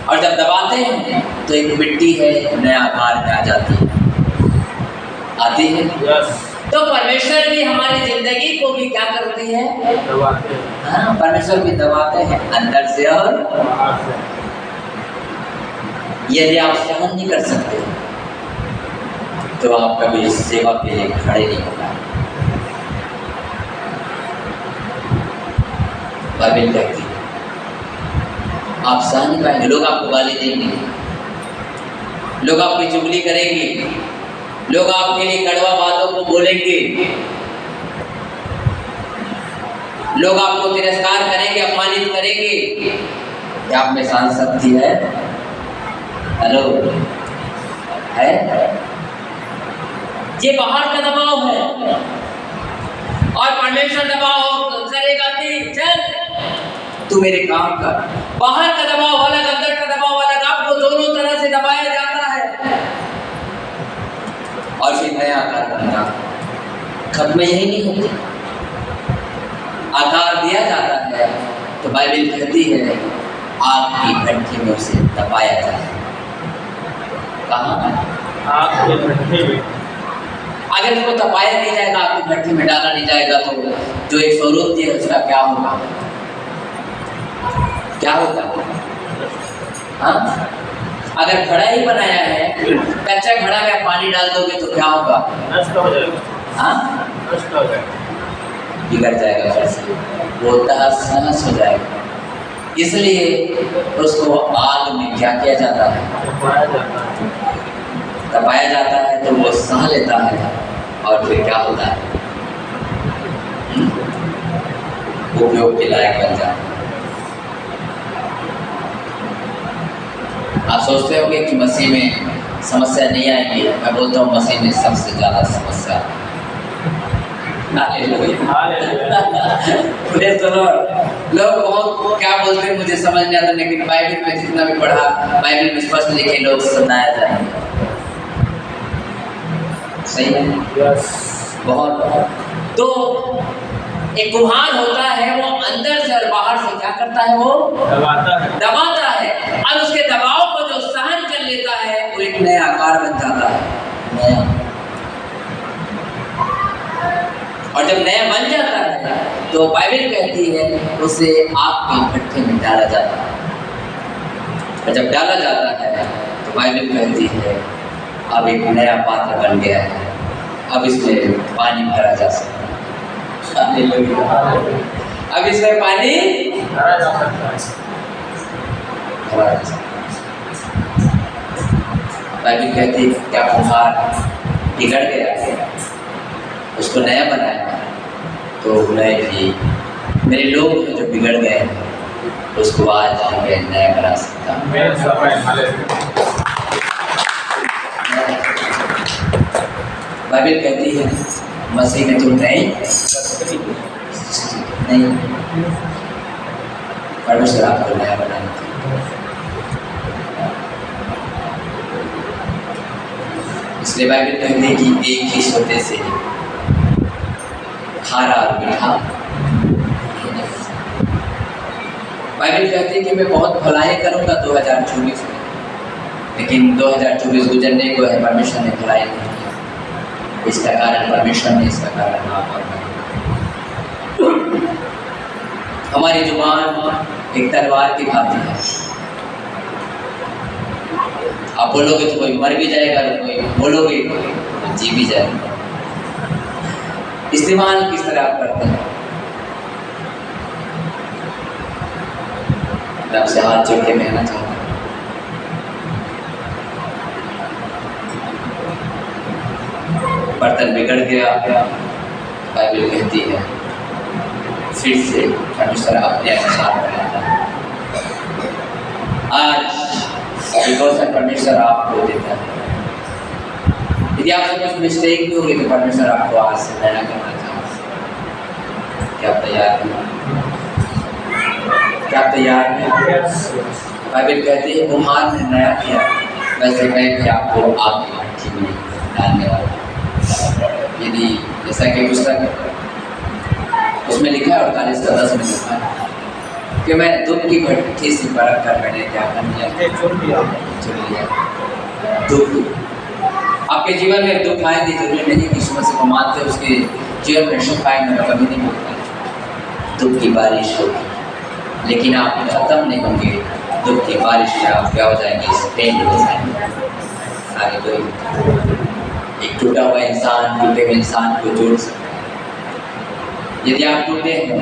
और जब दबाते हैं तो एक मिट्टी है नया आकार में आ जाती है, आती है। तो परमेश्वर भी हमारी जिंदगी को भी क्या करती है, दबाते हैं। हाँ, परमेश्वर भी दबाते हैं अंदर से और बाहर से। यदि आप सहन नहीं कर सकते तो आप कभी सेवा के लिए खड़े नहीं हो पाए। बाइबल कहती है आप सह नहीं पाएंगे, लोग आपको गाली देंगे, लोग आपकी चुगली करेंगे, लोग आपके लिए कड़वा बातों को बोलेंगे, लोग आपको तिरस्कार करेंगे, अपमानित करेंगे। क्या आप में सहन शक्ति है? हेलो, है? ये बाहर का दबाव है और परमेश्वर दबाव करेगा कि चल तू मेरे काम कर। बाहर का दबाव अलग, अंदर का दबाव अलग, आपको दोनों तरह से दबाया जाता है और फिर नया आकार बनता। खत्म यही नहीं होती, आकार दिया जाता है तो बाइबल कहती है आपकी भट्ठी में उसे दबाया जाता है। कहाँ? आपके भट्ठी में। अगर उसको तपाया नहीं जाएगा, आपकी भट्टी में डाला नहीं जाएगा तो जो एक स्वरूप है उसका क्या होगा? क्या होगा? हाँ, अगर घड़ा ही बनाया है, कच्चा घड़ा में पानी डाल दोगे तो क्या होगा? नष्ट हो जाएगा। हाँ, नष्ट हो जाएगा, बिगड़ जाएगा, फिर से वो तहस नहस हो जाएगा। इसलिए उसको आग में क्या किया जाता है? दबाया जाता है। दबाया जाता है तो वो सह लेता है और फिर क्या होता है? उपयोग के लायक बन जाता है। आप सोचते होंगे कि मसीह में समस्या नहीं आएगी, मैं बोलता हूँ मसीह में सबसे ज़्यादा समस्या। लोग बहुत क्या बोलते हैं मुझे समझ नहीं आता, लेकिन बाइबल में जितना भी पढ़ा, बाइबल में स्पष्ट लिखे लोग सताया जाएंगे। सही है? बहुत। तो एक कुम्हार होता है, वो अंदर से और बाहर से क्या करता है? वो दबाता है और उसके दबाव को जो सहन कर लेता है वो एक नया आकार बन जाता है, नया। और जब नया बन जाता है तो बाइबल कहती है उसे आग के भट्ठे में डाला जाता है। और जब डाला जाता है तो बाइबल कहती है अब एक नया पात्र बन गया है, अब इसमें पानी भरा जा सकता है। अब इसमें पानी भरा जा सकता है। बाइबल कहती है क्या कुम्हार बिगड़ गया, उसको नया बनाया, तो मैं भी मेरे लोग हैं जो बिगड़ गए हैं उसको आज मैं नया बना सकता हूँ। बाइबल कहती है मसीह में तुम नहीं, परमेश्वर आपको नया बनाना। इसलिए बाइबल कहती है कि एक ही सोते से खारा और मीठा। बाइबल कहती है कि मैं बहुत भलाई करूंगा 2024 में, लेकिन 2024 गुजरने को है, परमेश्वर ने भलाई नहीं। इसका कारण परमेश्वर ने, इसका कारण आप और मैं। हमारी जुबान एक तलवार की भांति है, आप बोलोगे तो कोई मर भी जाएगा, तो कोई बोलोगे तो जी भी जाएगा। इस्तेमाल किस तरह आप करते हैं? मैं आपसे हाथ जोड़ के कहना चाहता हूँ बर्तन बिगड़ गया, बाइबल कहती है फिर से परमेश्वर अपने अनुसार बनाता है। आज एक अवसर परमेश्वर आपको देता है। यदि आपसे कुछ मिस्टेक भी होगी तो परमेश्वर आपको आज से नया करना चाहता है। क्या आप तैयार हैं? क्या आप तैयार हैं? बाइबल कहती है कुम्हार ने नया किया, वैसे मैं भी आपको आपकी भट्ठी में डालने वाला। यदि जैसा कि पुस्तक उसमें लिखा है 48:10 में लिखा है कि मैं दुख की भट्ठी से परख कर मैंने क्या कर लिया, चुन लिया। दुख आपके जीवन में दुख आएंगे, जरूरी नहीं कि उसमें से कमाते उसके जीवन में सुख आएंगे, कभी नहीं होता। दुख की बारिश होगी लेकिन आप खत्म नहीं होंगे, दुख की बारिश में आप क्या हो जाएंगे, स्टेंड हो जाएंगे सारे लोग। एक टूटा हुआ इंसान टूटे हुए इंसान को जोड़ सकते हैं। यदि आप टूटे हैं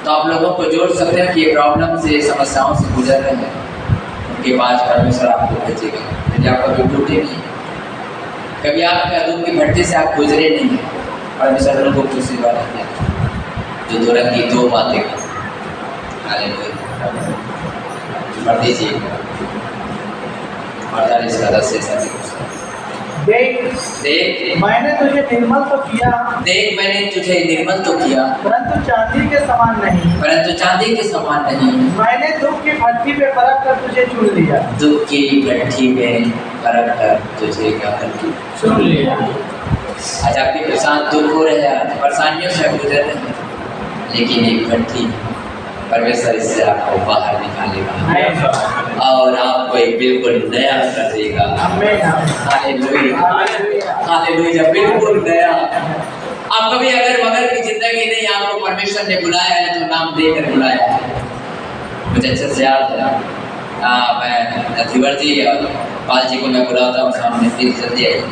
तो आप लोगों को जोड़ सकते हैं कि ये प्रॉब्लम से, समस्याओं से गुजर रहे हैं, उनके पास परमेश्वर आपको भेजेगा। यदि आप कभी टूटे नहीं, कभी आपका दुख की भट्टी से आप गुजरे नहीं हैं, परमेश्वर लोगों को सेवा नहीं है जो दो रंग की दो बातें कर। हालेलुया। पढ़ दीजिए 48:10 से देख मैंने तुझे निर्मल तो किया, देख मैंने तुझे निर्मल तो किया, परंतु चांदी के समान नहीं, परंतु चांदी के समान नहीं। मैंने दुख की भट्ठी पे परख कर तुझे चुन लिया, दुख की भट्ठी में परख कर तुझे क्या कर लिया, चुन लिया। आज आपके साथ दुख हो रहे हैं, परेशानियों से गुजर रहे हैं, लेकिन एक भट्ठी परमेश्वर इससे आपको बाहर निकालेगा और आपको एक बिल्कुल नया कर देगा। हालेलुया, हालेलुया, बिल्कुल नया। आप कभी अगर मगर की जिंदगी नहीं, आपको परमेश्वर ने बुलाया है तो नाम देकर बुलाया है। मुझे अच्छे से याद है, मैं धीवर जी और पाल जी को मैं बुलाता हूँ सामने, प्लीज जल्दी आइए।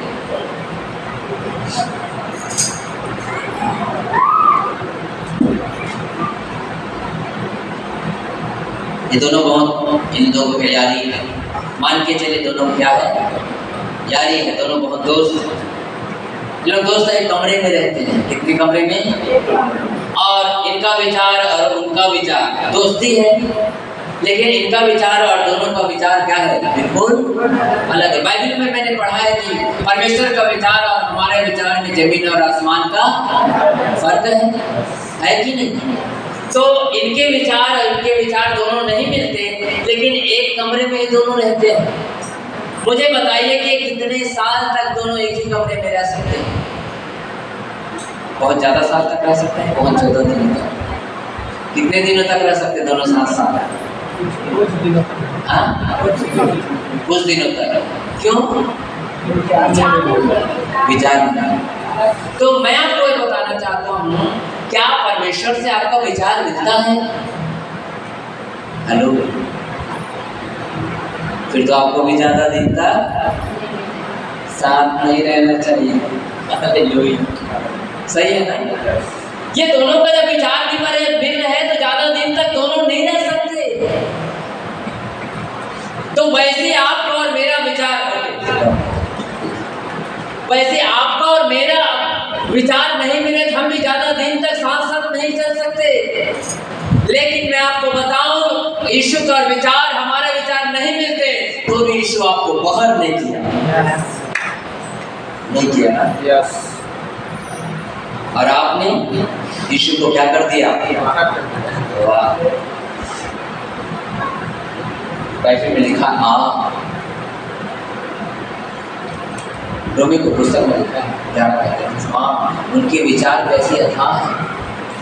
ये दोनों बहुत, इन दोनों की यारी है, मान के चले दोनों क्या है, यारी है, दोनों बहुत दोस्त। लोग दोस्त एक कमरे में रहते हैं, कितने कमरे में, और इनका विचार और उनका विचार दोस्ती है, लेकिन इनका विचार और दोनों का विचार क्या है, बिल्कुल अलग है। बाइबल में मैंने पढ़ा है कि परमेश्वर का विचार और हमारे विचार में जमीन और आसमान का फर्क है कि नहीं। तो इनके विचार और इनके विचार दोनों नहीं मिलते, लेकिन एक कमरे में ही दोनों रहते हैं। मुझे बताइए कि कितने साल तक दोनों एक ही कमरे में रह सकते हैं? बहुत ज़्यादा साल तक रह सकते हैं, बहुत ज़्यादा दिनों तक। कितने दिनों तक रह सकते हैं दोनों साथ? हाँ, कुछ दिनों तक। क्यों? विचार नहीं। तो मैं आपको ये बताना चाहता हूँ, क्या परमेश्वर से आपका विचार मिलता है? हेलो, फिर तो आपको भी ज्यादा दिन तक साथ नहीं रहना चाहिए। सही है ना? ये दोनों का जब विचार भिन्न है तो ज्यादा दिन तक दोनों नहीं रह सकते। तो वैसे आपका और मेरा विचार, वैसे आपका और मेरा विचार नहीं मिले, हम भी ज्यादा दिन तक साथ साथ नहीं चल सकते। लेकिन मैं आपको बताऊं, यीशु का विचार, हमारे विचार नहीं मिलते तो भी यीशु आपको बाहर नहीं किया, नहीं किया ना? यस। और आपने यीशु को क्या कर दिया? वाह। बाइबल में लिखा, रोमी को पुस्तक में लिखा है, क्या कहते हैं, हाँ, उनके विचार कैसे अथाह है,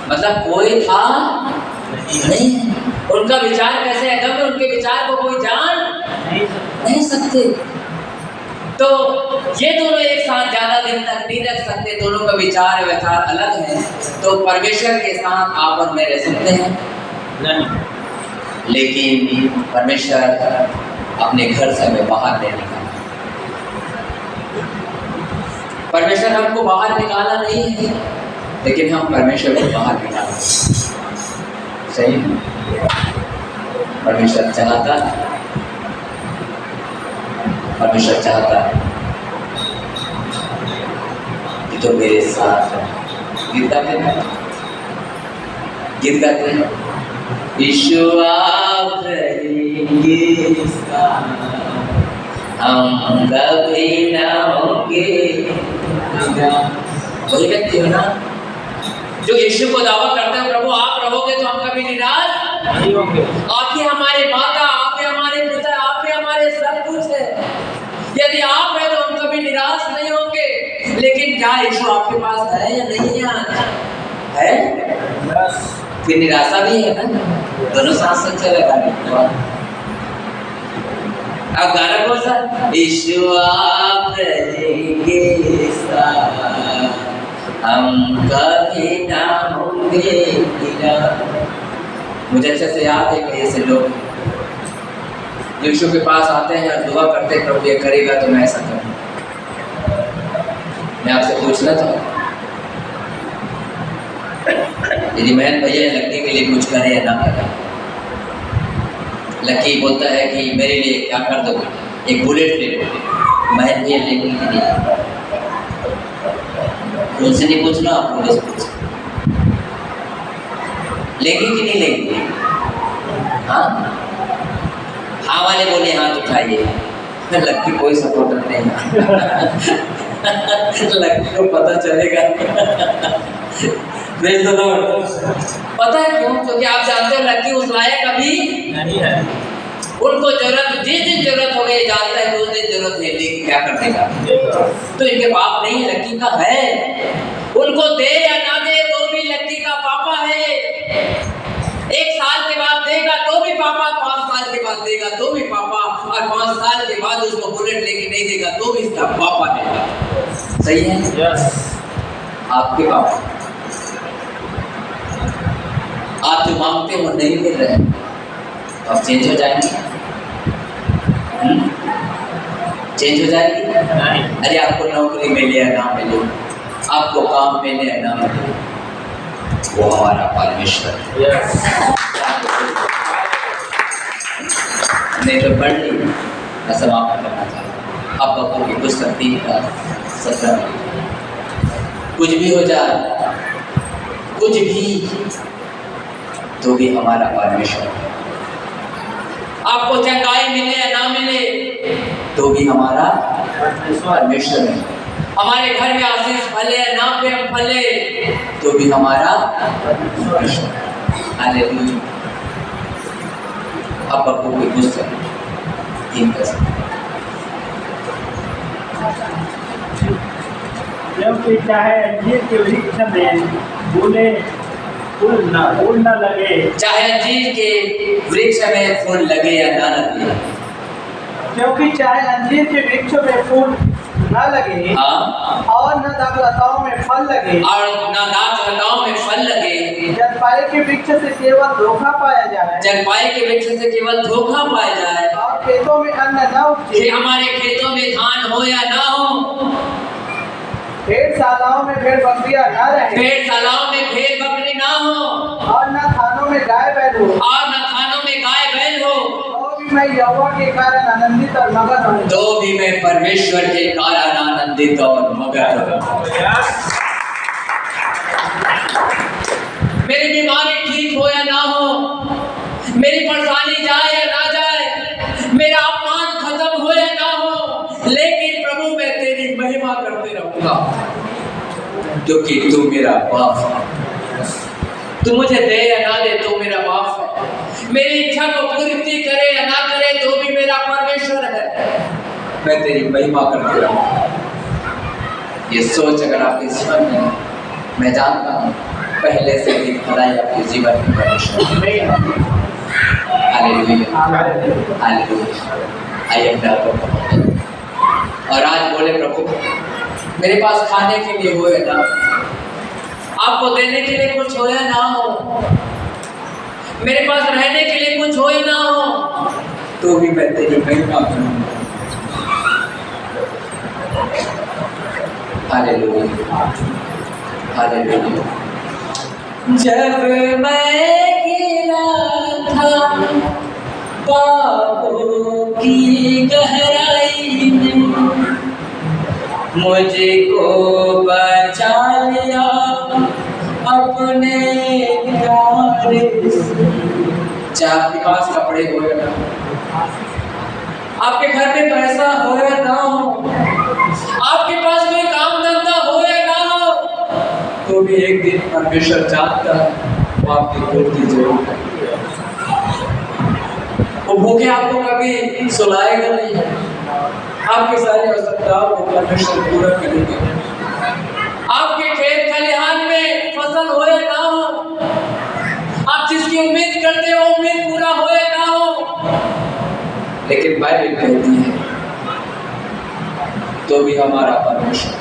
मतलब कोई था नहीं, उनका विचार कैसे है, अगर उनके विचार को कोई जान नहीं सकते। तो ये दोनों एक साथ ज्यादा दिन तक नहीं रह सकते, दोनों का विचार अलग है। तो परमेश्वर के साथ आप और मैं रह सकते हैं नहीं, लेकिन परमेश्वर अपने घर से हमें बाहर नहीं निकाला। परमेश्वर हमको बाहर निकाला नहीं है, लेकिन हम परमेश्वर को बाहर निकाला। सही है? परमेश्वर चाहता है, परमेश्वर चाहता है कि तो मेरे साथ गीत गाते हैं, गीत गाते हैं, यीशु आप रहेंगे हम कभी ना होंगे। वही व्यक्ति हो ना जो यीशु को दावा करते हैं, प्रभु आप रहोगे तो हम कभी निराश नहीं होंगे। आप ही हमारे माता, आप ही हमारे पिता, आप ही हमारे सब कुछ है। यदि आप हैं तो हम कभी निराश नहीं होंगे। लेकिन क्या इशू आपके पास है या नहीं है आज? है? फिर निराशा भी है ना, दोनों साथ साथ चलेगा। अब गाना कौन सा? इशू आप रहेंगे साथ, हम कभी ना होंगे गिरा। मुझे अच्छे से याद है कि ऐसे लोग यीशु के पास आते हैं और दुआ करते हैं, प्रभु ये करेगा तो मैं ऐसा करूँ। मैं आपसे पूछना चाहूँ, यदि महन भैया लक्की के लिए कुछ करे या ना करे, लक्की बोलता है कि मेरे लिए क्या कर दोगे, एक बुलेट ले लो, महन भैया लेंगे कि नहीं? उनसे नहीं पूछना, आप मुझे पूछ लेंगे कि नहीं लेंगे? हाँ हाँ वाले बोले हाथ उठाइए। लक्की कोई सपोर्टर नहीं लक्की को पता चलेगा। पता है क्यों? क्योंकि आप जानते हो लक्की उस लायक अभी नहीं है। उनको जरूरत, जिस दिन जरूरत हो गई जानता है, उस दिन जरूरत है, लेकिन क्या कर देगा? तो इनके बाप नहीं है, लक्की का है। उनको दे या ना दे तो भी लक्की का पापा है। 1 साल के बाद देगा तो भी पापा, 5 साल के बाद देगा तो भी पापा, और 5 साल के बाद उसको बुलेट लेके नहीं देगा तो भी इसका पापा है। सही है? आपके पापा, आप जो मांगते हो नहीं मिल रहे, अब चेंज हो जाएंगे? चेंज हो जाएगी? अरे आपको नौकरी मिले या ना मिले, आपको काम मिले या ना मिले, वो हमारा परमेश्वर है। नहीं तो पढ़ ली, मैं समाप्त करना चाहता हूँ। अब बच्चों की पुस्तक 3 का 17। कुछ भी हो जाए, कुछ भी, तो भी हमारा परमेश्वर है। आपको चंगाई मिले या ना मिले, तो भी हमारा परमेश्वर है। हमारे घर में आशीष फले या ना फले, तो भी हमारा परमेश्वर है। हालेलुया। अब बच्चों की पुस्तक 3 का 17। क्योंकि चाहे अंजीर के वृक्ष में फूल न लगे, चाहे अंजीर के वृक्ष में फूल लगे या ना लगे, क्योंकि चाहे अंजीर के वृक्ष में फूल न लगे, हाँ, और न दाखलताओं में फल लगे, और न दाखलताओं में फल लगे, जलपाई के वृक्ष से केवल धोखा पाया जाए, जलपाई के वृक्ष से केवल धोखा पाया जाए, और खेतों में अन्न न उपजे, कि हमारे खेतों में धान हो या ना हो, भेड़शालाओं में भेड़ बकरियां न रहे, भेड़शालाओं में भेड़ बकरी ना हो, और न थानों में गाय बैल हो, और न थानों में गाय बैल हो, तो भी मैं यहोवा के कारण आनंदित और मगन हूँ। तो भी मैं परमेश्वर के कारण आनंदित और मगन हूँ। मेरी बीमारी ठीक हो या ना हो, मेरी परेशानी जाए या ना जाए, मेरा अपमान खत्म हो या ना हो, लेकिन प्रभु मैं तेरी महिमा करते रहूंगा, क्योंकि तू मेरा बाप है। तू मुझे दे या ना दे, तू मेरा बाप है। मेरी इच्छा को पूर्ति करे या ना करे, तो भी मेरा परमेश्वर है। मैं तेरी महिमा करते रहूंगा। ये सोच अगर आपके जीवन में, मैं जानता हूँ पहले से ही भलाई आपके जीवन में परमेश्वर है। Hallelujah, hallelujah. आइए प्रभु, और आज बोले प्रभु मेरे पास खाने के लिए हो या ना, आपको देने के लिए कुछ हो या ना हो, मेरे पास रहने के लिए कुछ हो या ना हो, तो भी मैं तेरी महिमा करूंगा। Hallelujah, hallelujah. जब मैं गिरा था पापों की गहराई में, मुझको बचा लिया अपने प्यार से। चाहे आपके पास कपड़े हो या ना, आपके घर में पैसा हो या ना हो, आपके पास कोई काम धंधा हो या ना हो, तो भी एक दिन परमेश्वर चाहता है वो आपकी पूर्ति जरूर करेगा। वो भूखे आपको कभी सुलाएगा नहीं, आपकी सारी आवश्यकताओं को परमेश्वर पूरा करेगा। करते हो उम्मीद पूरा होएगा हो, लेकिन बाइबल कहती है तो भी हमारा परमेश्वर,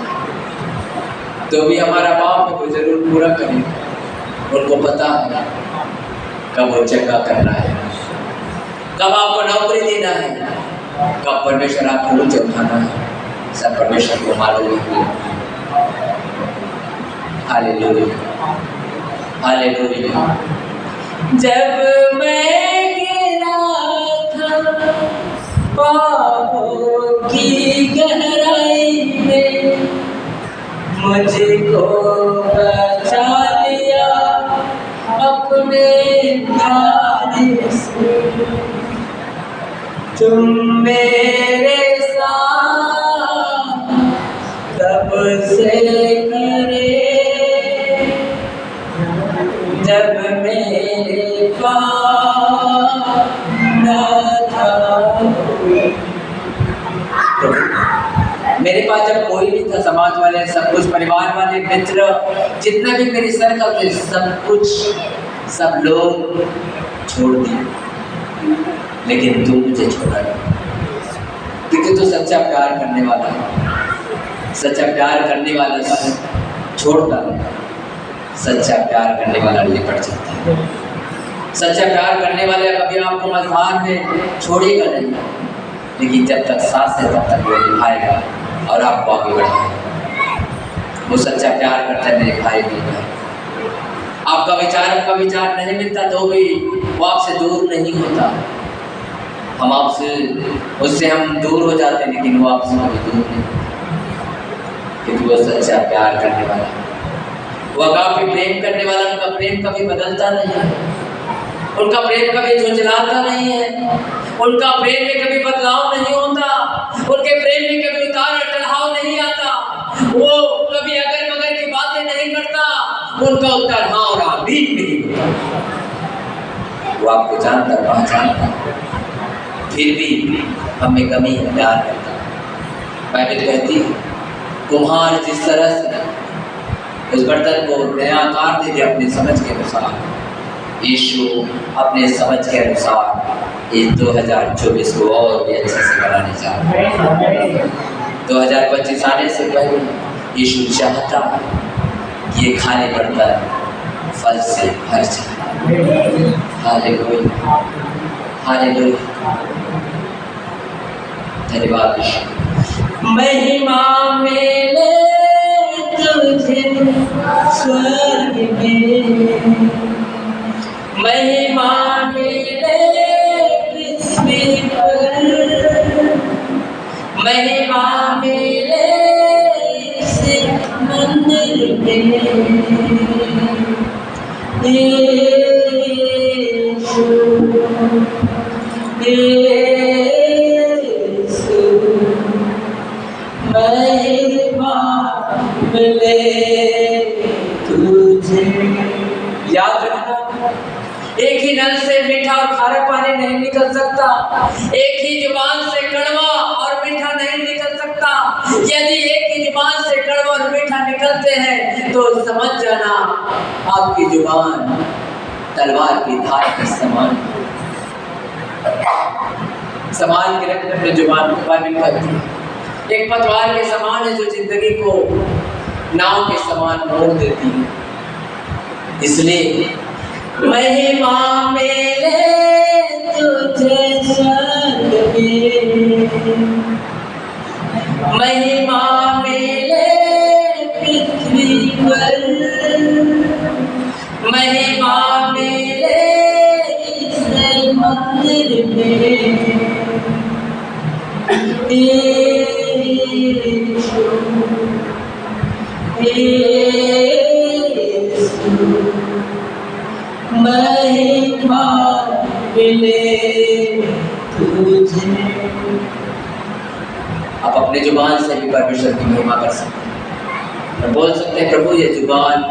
तो भी हमारा बाप है, वो जरूर पूरा करेगा। उनको पता है कब वो चंगा करना है, कब आपको नौकरी देना है, कब परमेश्वर आपको ऊंचे उठाना है, सब परमेश्वर को मालूम है। Hallelujah, hallelujah. जब मैं गिरा था पापों की गहराई में, मुझको बचा लिया अपने प्यार से। तुम मेरे साथ तब से करे जब मेरे पास न था। मेरे पास जब कोई नहीं था, समाज वाले सब कुछ, परिवार वाले, मित्र, जितना भी मेरे सर्कल थे, सब कुछ, सब लोग छोड़ दिए, लेकिन तू मुझे छोड़ा नहीं, क्योंकि तू सच्चा प्यार करने वाला है। सच्चा प्यार करने वाला छोड़ता नहीं, सच्चा प्यार करने वाला निपट जाता है। सच्चा प्यार करने वाला कभी आपको मझधार में छोड़ेगा नहीं, लेकिन जब तक सांस है तब तक वो निभाएगा और आपको आगे बढ़ाएगा। वो सच्चा प्यार करता है मेरे भाई बहन। आपका विचार नहीं मिलता तो भी वो आपसे दूर नहीं होता। हम आपसे, उससे हम दूर हो जाते, लेकिन वो आपसे कभी दूर नहीं, क्योंकि वो सच्चा प्यार करने वाला है। वो अगापे प्रेम करने वाला, उनका प्रेम कभी बदलता नहीं है, उनका प्रेम कभी झुंझलाता नहीं है, उनका प्रेम में कभी बदलाव नहीं होता, उनके प्रेम में कभी उतार चढ़ाव नहीं आता, वो कभी अगर मगर की बातें नहीं करता, उनका उत्तर हाँ और आमीन नहीं होता। वो आपको जानता, पहचानता, फिर भी हमें कमी है, प्यार करता। बाइबल कहती है कुम्हार जिस तरह से उस बर्तन को नया आकार दे दे अपने समझ के अनुसार, यीशु अपने समझ के अनुसार इस 2024 को और भी अच्छे से बनाने जा रहे हैं। 2025 आने से पहले यीशु चाहता ये खाने बर्तन फल से भर जाए। हालेलुया, हालेलुया, धन्यवाद यीशु। महिमा मिले तुझे स्वर्ग में, महिमा मिले पृथ्वी पर, महिमा मिले इस मंदिर में। यीशु, यीशु, महिमा मिले तुझे। याद रखना, एक ही नल से मीठा और खारा पानी नहीं निकल सकता, एक ही जुबान से कड़वा और मीठा नहीं निकल सकता। यदि एक ही जुबान से कड़वा और मीठा निकलते हैं तो समझ जाना आपकी जुबान तलवार की धार के समान के रखने अपने जुबान को बाइबल कहती है एक पतवार के समान है, जो जिंदगी को नाव के समान मोड़ देती है। इसलिए महिमा मिले तुझे स्वर्ग में, महिमा मिले पृथ्वी पर, महिमा मिले इस मंदिर में। महिमा मिले तुझे। आप अपने जुबान से भी परमेश्वर की महिमा कर सकते हैं और बोल सकते हैं प्रभु ये जुबान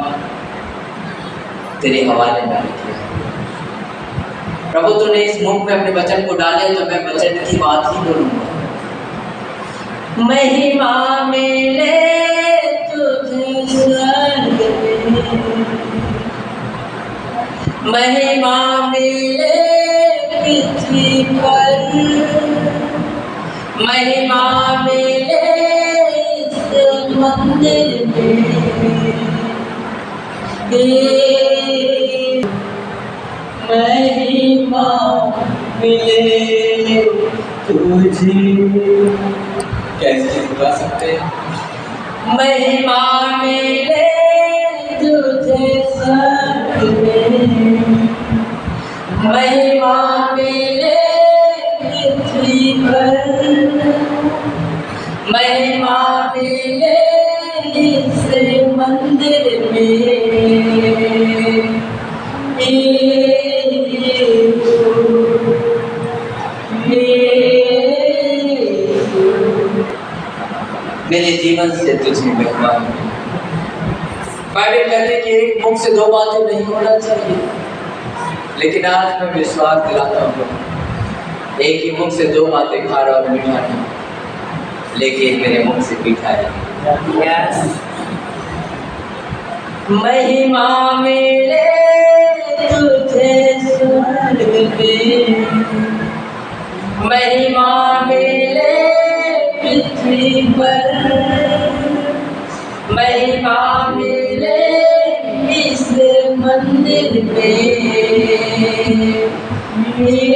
तेरे हवाले में रखी है। प्रभु तूने इस मुख में अपने वचन को डाले तो मैं वचन की बात ही बोलूंगा। महिमा मिले तुझे स्वर्ग में, महिमा मिले पृथ्वी पर, महिमा मिले इस मंदिर में, महिमा मिले तुझे। कैसे गा सकते हैं? महिमा मिले तुझे स्वर्ग में, महिमा मिले पृथ्वी पर, महिमा मिले इस मंदिर में। मेरे जीवन से तुझे मेहमान। बाइबल कहते कि एक मुख से दो बातें नहीं होना चाहिए, लेकिन आज मैं विश्वास दिलाता हूँ एक ही मुख से दो बातें खारा और मीठा नहीं, लेकिन मेरे मुख से मीठा है। महिमा मिले तुझे स्वर्ग में, महिमा मिले पृथ्वी पर, महिमा मिले इस मंदिर में। महिमा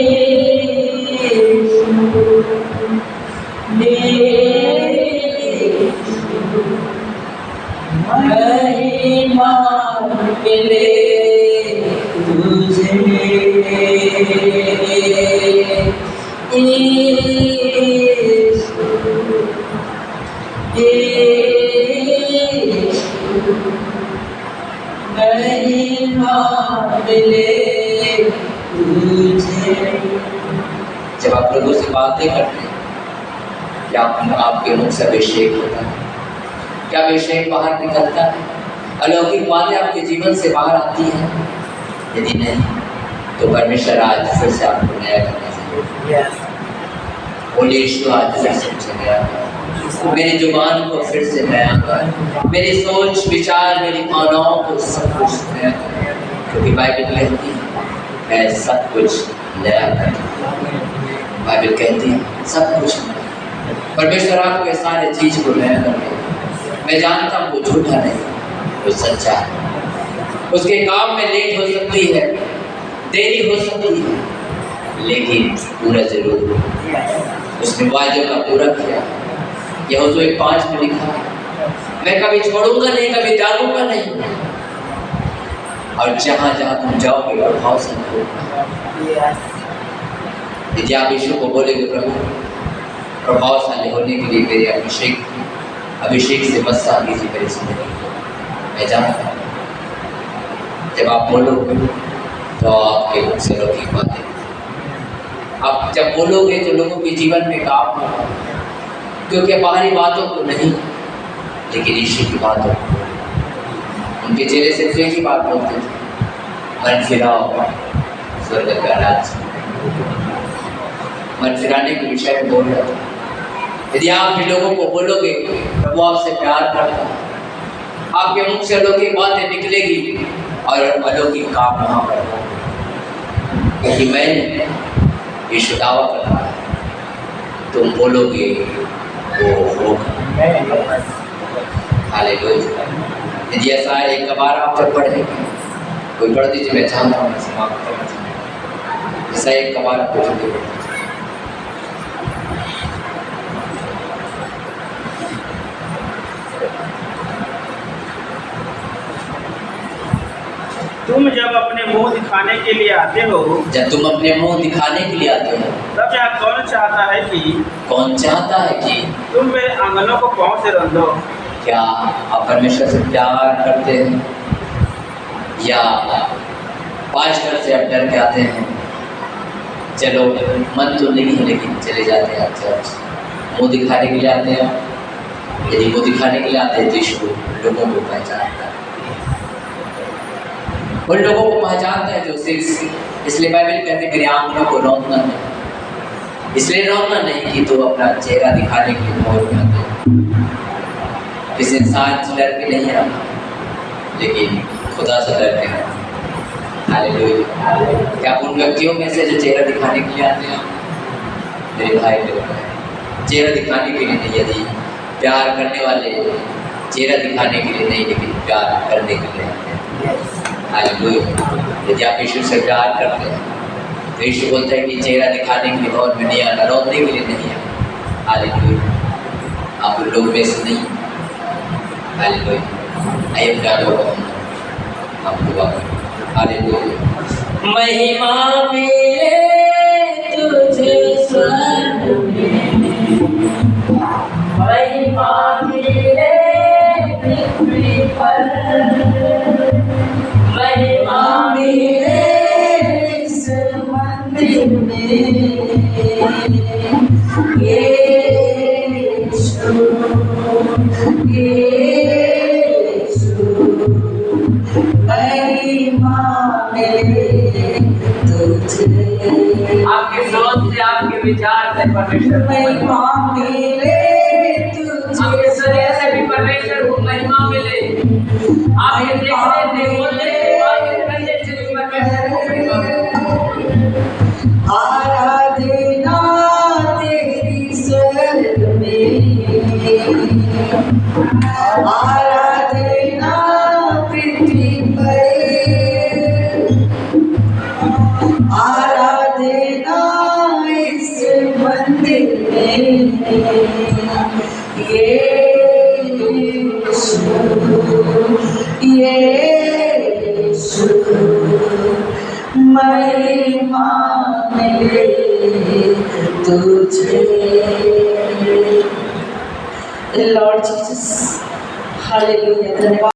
मिले तुझे, महिमा मिले तुझे। जब आप लोगों से बातें करते हैं, क्या आपके मुख से अभिषेक होता है? क्या अभिषेक बाहर निकलता है? अलौकिक बातें आपके जीवन से बाहर आती हैं? यदि नहीं तो परमेश्वर आज फिर से आपको नया करना चाहिए। बोलिए यीशु आज फिर से मुझे नया कर, मेरी जुबान को फिर से नया कर, मेरी सोच विचार मेरी भावनाओं को सब कुछ नया कर, क्योंकि बाइबल कहती है मैं सब कुछ नया कर। बाइबल कहती है सब कुछ परमेश्वर आपको सारे चीज को नया कर। मैं जानता हूँ वो झूठा नहीं, वो सच्चा है। उसके काम में लेट हो सकती है, देरी हो सकती है, लेकिन पूरा जरूर उसने वायदे का पूरा किया। यह तो 1:5 में लिखा है, मैं कभी छोड़ूंगा नहीं, कभी त्यागूंगा नहीं, और जहाँ जहाँ तुम जाओगे प्रभाव से होगा। यदि आप यीशु को बोलेंगे प्रभु प्रभावशाली होने के लिए मेरे अभिषेक से बसा कीजिए मेरी जिंदगी, मैं जानता हूँ जब आप बोलोगे तो आपके मुख से लौकिक बातें, आप जब बोलोगे तो लोगों के जीवन में काम होगा, क्योंकि बाहरी बातों को नहीं लेकिन यीशु की बातों को। उनके चेहरे से एक ही बात बोलते थे, मन फिराओ स्वर्ग का राज्य। मन फिराने के विषय में बोल रहा था। यदि आप भी लोगों को बोलोगे प्रभु आपसे प्यार करता है, आपके मुख से अलौकिक बातें निकलेगी और अलौकिक काम वहाँ पर होगा, क्योंकि मैंने यीशु दावा कर रहा है तुम बोलोगे वो होगा। हालेलुया। यदि ऐसा एक बार आप जब पढ़ेंगे, कोई पढ़ दीजिए, मैं चाहता हूँ समाप्त करना चाहूँ। जैसा एक बार आप पढ़ेंगे तुम जब अपने मुंह दिखाने के लिए आते हो, जब तुम अपने मुंह दिखाने के लिए आते हो, तब यह कौन चाहता है कि तुम मेरे आंगनों को पाँव से रंधो। क्या आप परमेश्वर से प्यार करते हैं या 5 घर से आप डर के आते हैं? चलो मन तो नहीं है लेकिन चले जाते हैं चर्च, मुंह दिखाने के लिए आते हैं। यदि मुंह दिखाने के लिए आते हैं तो यीशु लोगों को पहचानता है, उन लोगों को पहचानता है जो सिर्फ, इसलिए बाइबल कहते हैं मेरे आंखों को रौंदना नहीं, इसलिए रौंदना नहीं कि तो अपना चेहरा दिखाने के लिए मोर में आते हैं। इस इंसान से डर के नहीं आता, लेकिन खुदा से डर के आता। हालेलुया। क्या आप उन व्यक्तियों में से जो चेहरा दिखाने के लिए आते हैं? मेरे भाई लोग, चेहरा दिखाने के लिए नहीं, यदि प्यार करने वाले चेहरा दिखाने के लिए नहीं लेकिन प्यार करने के लिए आते हैं। हालेलुया। यदि आप यीशु से प्यार करते हैं तो यीशु बोलता है कि चेहरा दिखाने के लिए और में नहीं आना, रोकने के लिए नहीं है। हालेलुया। आप उन लोग में से नहीं। हालेलुया। आइए प्यार हो आप दुआ करें। हालेलुया। महिमा मिले तुझे स्वर्ग में, महिमा मिले पृथ्वी पर, महिमा मिले इस मंदिर में, यीशु यीशु महिमा मिले तुझे। आपके सोच से, आपके विचार से परमेश्वर महिमा मिले तुझे, आपके शरीर से भी परमेश्वर को महिमा मिले, आपके देखने से, बोलने से, बातें करने से भी परमेश्वर को महिमा मिले। आराधना तेरी स्वर्ग में, आराधना पृथ्वी पर, आराधना इस मंदिर में, यीशु यीशु महिमा मिले तुझे। Lord Jesus, hallelujah. धन्यवाद।